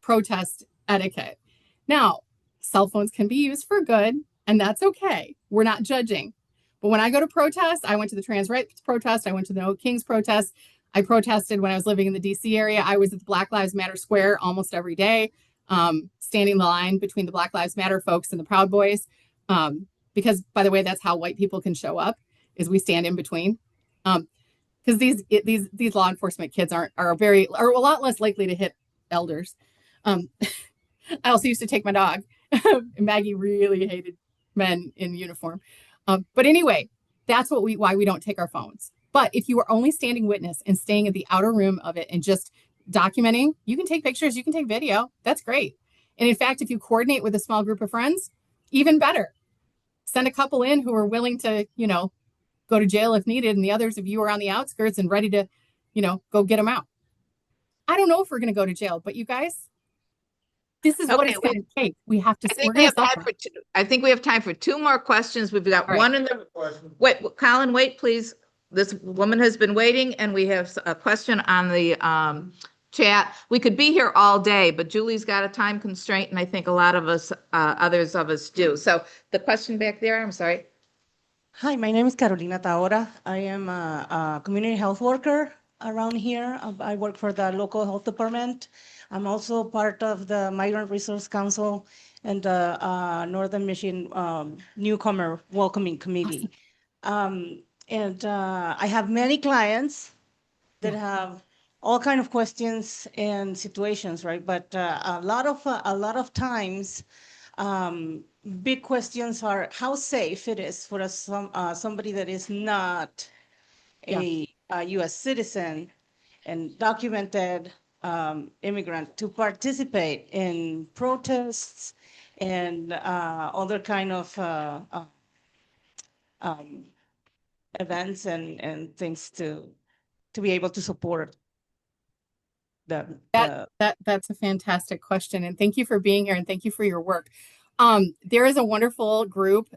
protest etiquette. Now, cell phones can be used for good, and that's okay. We're not judging. But when I go to protest, I went to the trans rights protest, I went to the No Kings protest. I protested when I was living in the DC area. I was at the Black Lives Matter Square almost every day, standing the line between the Black Lives Matter folks and the Proud Boys. Because, by the way, that's how white people can show up, is we stand in between. Because these law enforcement kids are a lot less likely to hit elders. I also used to take my dog. Maggie really hated men in uniform. But anyway, that's why we don't take our phones. But if you are only standing witness and staying in the outer room of it and just documenting, you can take pictures, you can take video. That's great. And in fact, if you coordinate with a small group of friends, even better. Send a couple in who are willing to, go to jail if needed, and the others of you are on the outskirts and ready to, go get them out. I don't know if we're going to go to jail, but you guys, this is what it's going to take. We have to. I think we have time for two more questions. We've got one in the. Wait, Colin, wait, please. This woman has been waiting, and we have a question on the chat. We could be here all day, but Julie's got a time constraint, and I think a lot of us, others of us do. So the question back there, I'm sorry. Hi, my name is Carolina Taora. I am a community health worker around here. I work for the local health department. I'm also part of the Migrant Resource Council and the Northern Michigan Newcomer Welcoming Committee. And I have many clients that have all kind of questions and situations, right? But a lot of times, big questions are how safe it is for somebody that is not a U.S. citizen and documented immigrant to participate in protests and other kind of events and things to be able to support them. That's a fantastic question, and thank you for being here, and thank you for your work. There is a wonderful group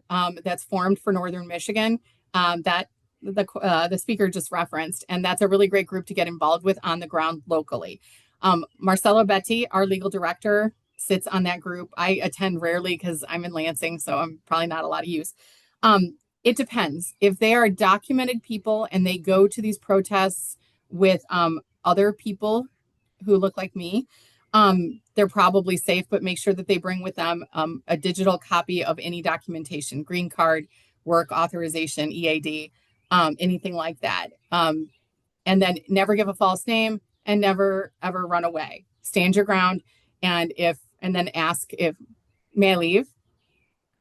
that's formed for Northern Michigan that the speaker just referenced, and that's a really great group to get involved with on the ground locally. Marcelo Betty, our legal director, sits on that group. I attend rarely because I'm in Lansing, so I'm probably not a lot of use. It depends. If they are documented people and they go to these protests with other people who look like me, they're probably safe, but make sure that they bring with them a digital copy of any documentation, green card, work authorization, EAD, anything like that. And then never give a false name and never, ever run away. Stand your ground. And then ask if, may I leave?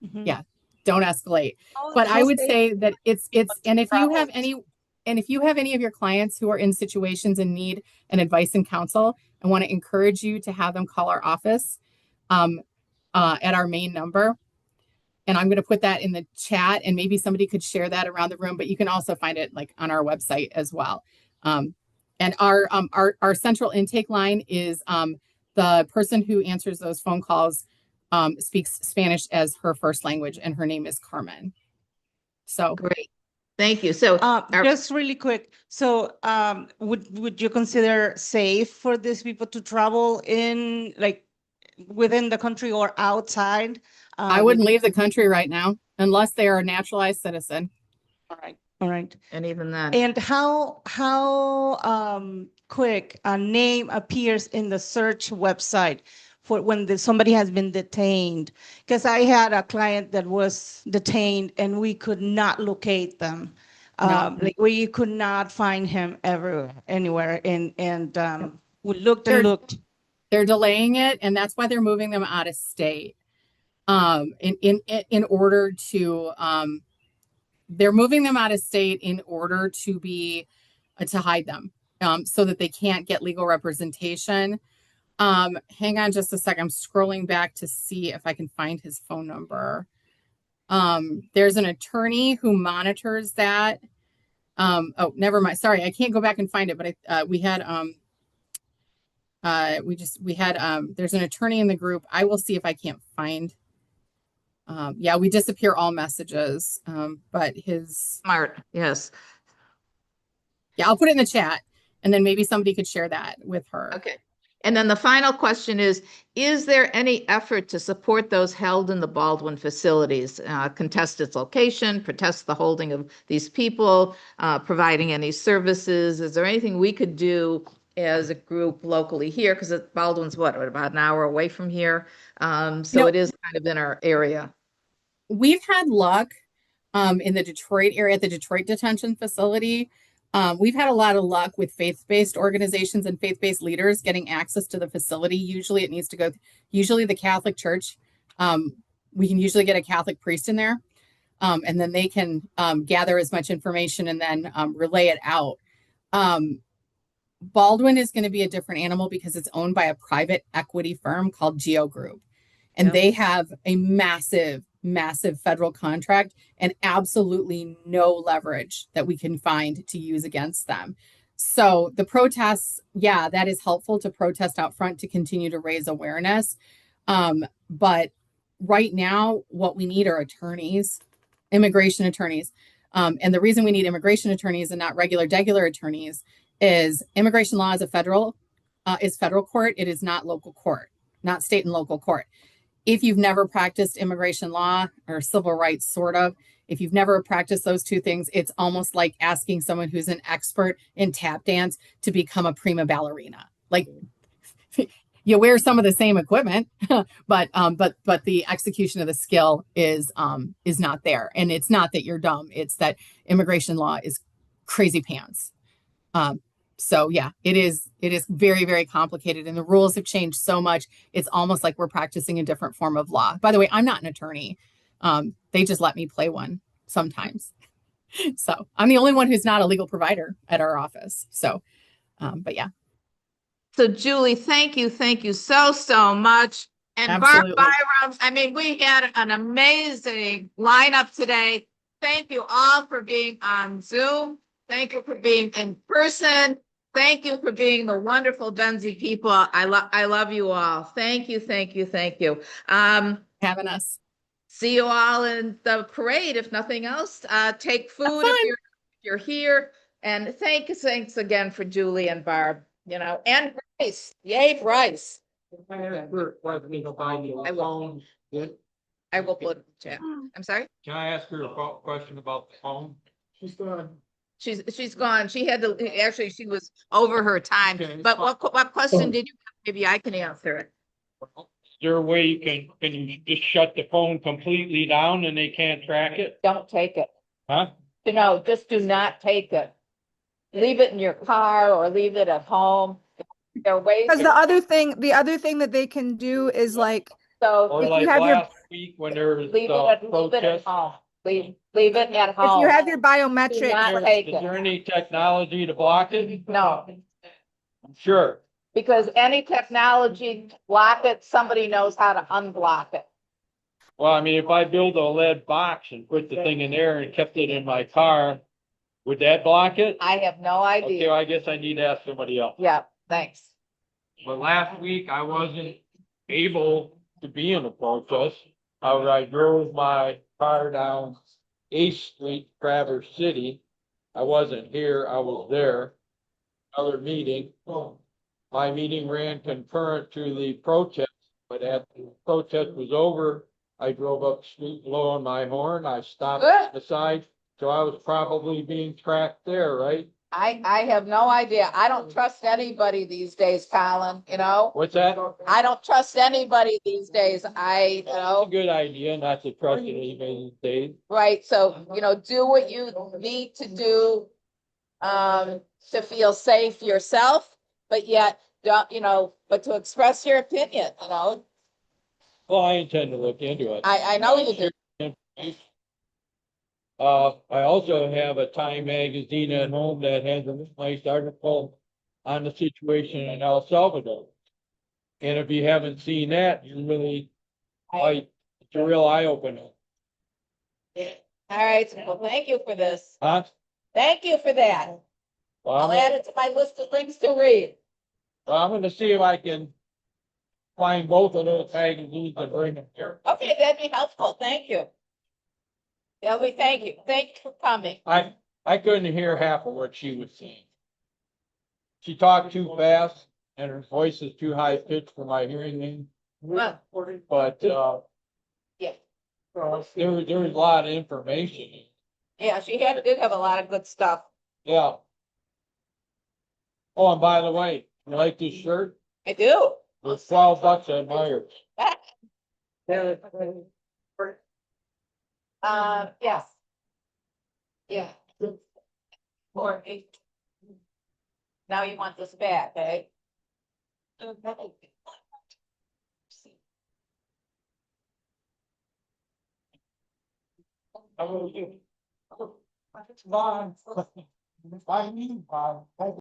Mm-hmm. Yeah, don't escalate. But I would say that and if you have any of your clients who are in situations and need an advice and counsel, I want to encourage you to have them call our office at our main number. And I'm going to put that in the chat, and maybe somebody could share that around the room, but you can also find it like on our website as well. And our central intake line is the person who answers those phone calls speaks Spanish as her first language, and her name is Carmen. So great. Thank you. So just really quick. So would you consider safe for these people to travel in, like, within the country or outside? I wouldn't leave the country right now unless they are a naturalized citizen. All right. And even then. And how quick a name appears in the search website for when somebody has been detained? Because I had a client that was detained and we could not locate them. Like we could not find him anywhere. And we looked and looked. They're delaying it, and that's why they're moving them out of state. In order to they're moving them out of state in order to to hide them, so that they can't get legal representation. Hang on just a second. I'm scrolling back to see if I can find his phone number. There's an attorney who monitors that. Oh, never mind. Sorry, I can't go back and find it, but there's an attorney in the group. I will see if I can't find. Yeah, we disappear all messages, but his smart. Yes. Yeah, I'll put it in the chat. And then maybe somebody could share that with her. Okay. And then the final question is there any effort to support those held in the Baldwin facilities, contest its location, protest the holding of these people, providing any services? Is there anything we could do as a group locally here? Because Baldwin's what, about an hour away from here? So it is kind of in our area. We've had luck in the Detroit area, at the Detroit detention facility. We've had a lot of luck with faith-based organizations and faith-based leaders getting access to the facility. Usually it needs to go, usually the Catholic Church. We can usually get a Catholic priest in there, and then they can gather as much information and then relay it out. Baldwin is going to be a different animal because it's owned by a private equity firm called Geo Group. And they have a massive federal contract and absolutely no leverage that we can find to use against them. So the protests, yeah, that is helpful to protest out front to continue to raise awareness. But right now, what we need are attorneys, immigration attorneys. And the reason we need immigration attorneys and not regular attorneys is immigration law is federal court. It is not local court, not state and local court. If you've never practiced immigration law or civil rights, sort of, if you've never practiced those two things, it's almost like asking someone who's an expert in tap dance to become a prima ballerina. Like, you wear some of the same equipment, but the execution of the skill is not there. And it's not that you're dumb. It's that immigration law is crazy pants. So yeah, it is very, very complicated, and the rules have changed so much. It's almost like we're practicing a different form of law. By the way, I'm not an attorney. They just let me play one sometimes. So I'm the only one who's not a legal provider at our office. So, but yeah. So Julie, thank you so much. And Absolutely. Barb Byrum, I mean, we had an amazing lineup today. Thank you all for being on Zoom. Thank you for being in person. Thank you for being the wonderful Benzie people. I love you all. Thank you. Having us. See you all in the parade. If nothing else, take food if you're here. And thanks again for Julie and Barb. And Bryce. Yay, Bryce. I will put it in the chat. I'm sorry. Can I ask her a question about the phone? She's gone. She's gone. She had to, actually, she was over her time. Okay. But what question did you have? Maybe I can answer it. Is there a way you can you just shut the phone completely down and they can't track it? Don't take it. Huh? No, just do not take it. Leave it in your car or leave it at home. There are ways. Because the other thing that they can do is like, Or if like you have last week when there was leave it at home. Leave it at home. if you have your Do not biometric, take Is it. there any technology to block it? No, Sure. because any technology to block it, somebody knows how to unblock it. Well, I mean, if I build a lead box and put the thing in there and kept it in my car, would that block it? I have no Okay, idea. well, I guess I need to ask somebody else. Yeah, thanks. But last week I wasn't able to be in the protest. I drove my car down 8th Street, Traverse City. I wasn't here, I was there. Another meeting. My meeting ran concurrent to the protest, but after the protest was over, I drove up the street blowing my horn. I stopped on the side, so I was probably being tracked there, right? I have no idea. I don't trust anybody these days, Colin, What's that? I don't trust anybody these days. It's a good idea not to trust anybody these days. Right. So, do what you need to do to feel safe yourself, but yet don't, but to express your opinion, Well, I intend to look into it. I know you do. I also have a Time magazine at home that has a nice article on the situation in El Salvador. And if you haven't seen that, you really it's a real eye opener. All right. Well, thank you for this. Huh? Thank you for that. Well, I'll add it to my list of things to read. well, I'm going to see if I can find both of those magazines and bring them here. Okay, that'd be helpful. Thank you. Yeah, thank you. Thank you for coming. I couldn't hear half of what she was saying. She talked too fast and her voice is too high pitched for my hearing aid. But, Yeah. there was a lot of information. Yeah, did have a lot of good stuff. Yeah. Oh, and by the way, you like this shirt? I do. It's $12 at Myers. Yes. Yeah. Or eight. Now you want this back, eh? Bye. Bye. Bye.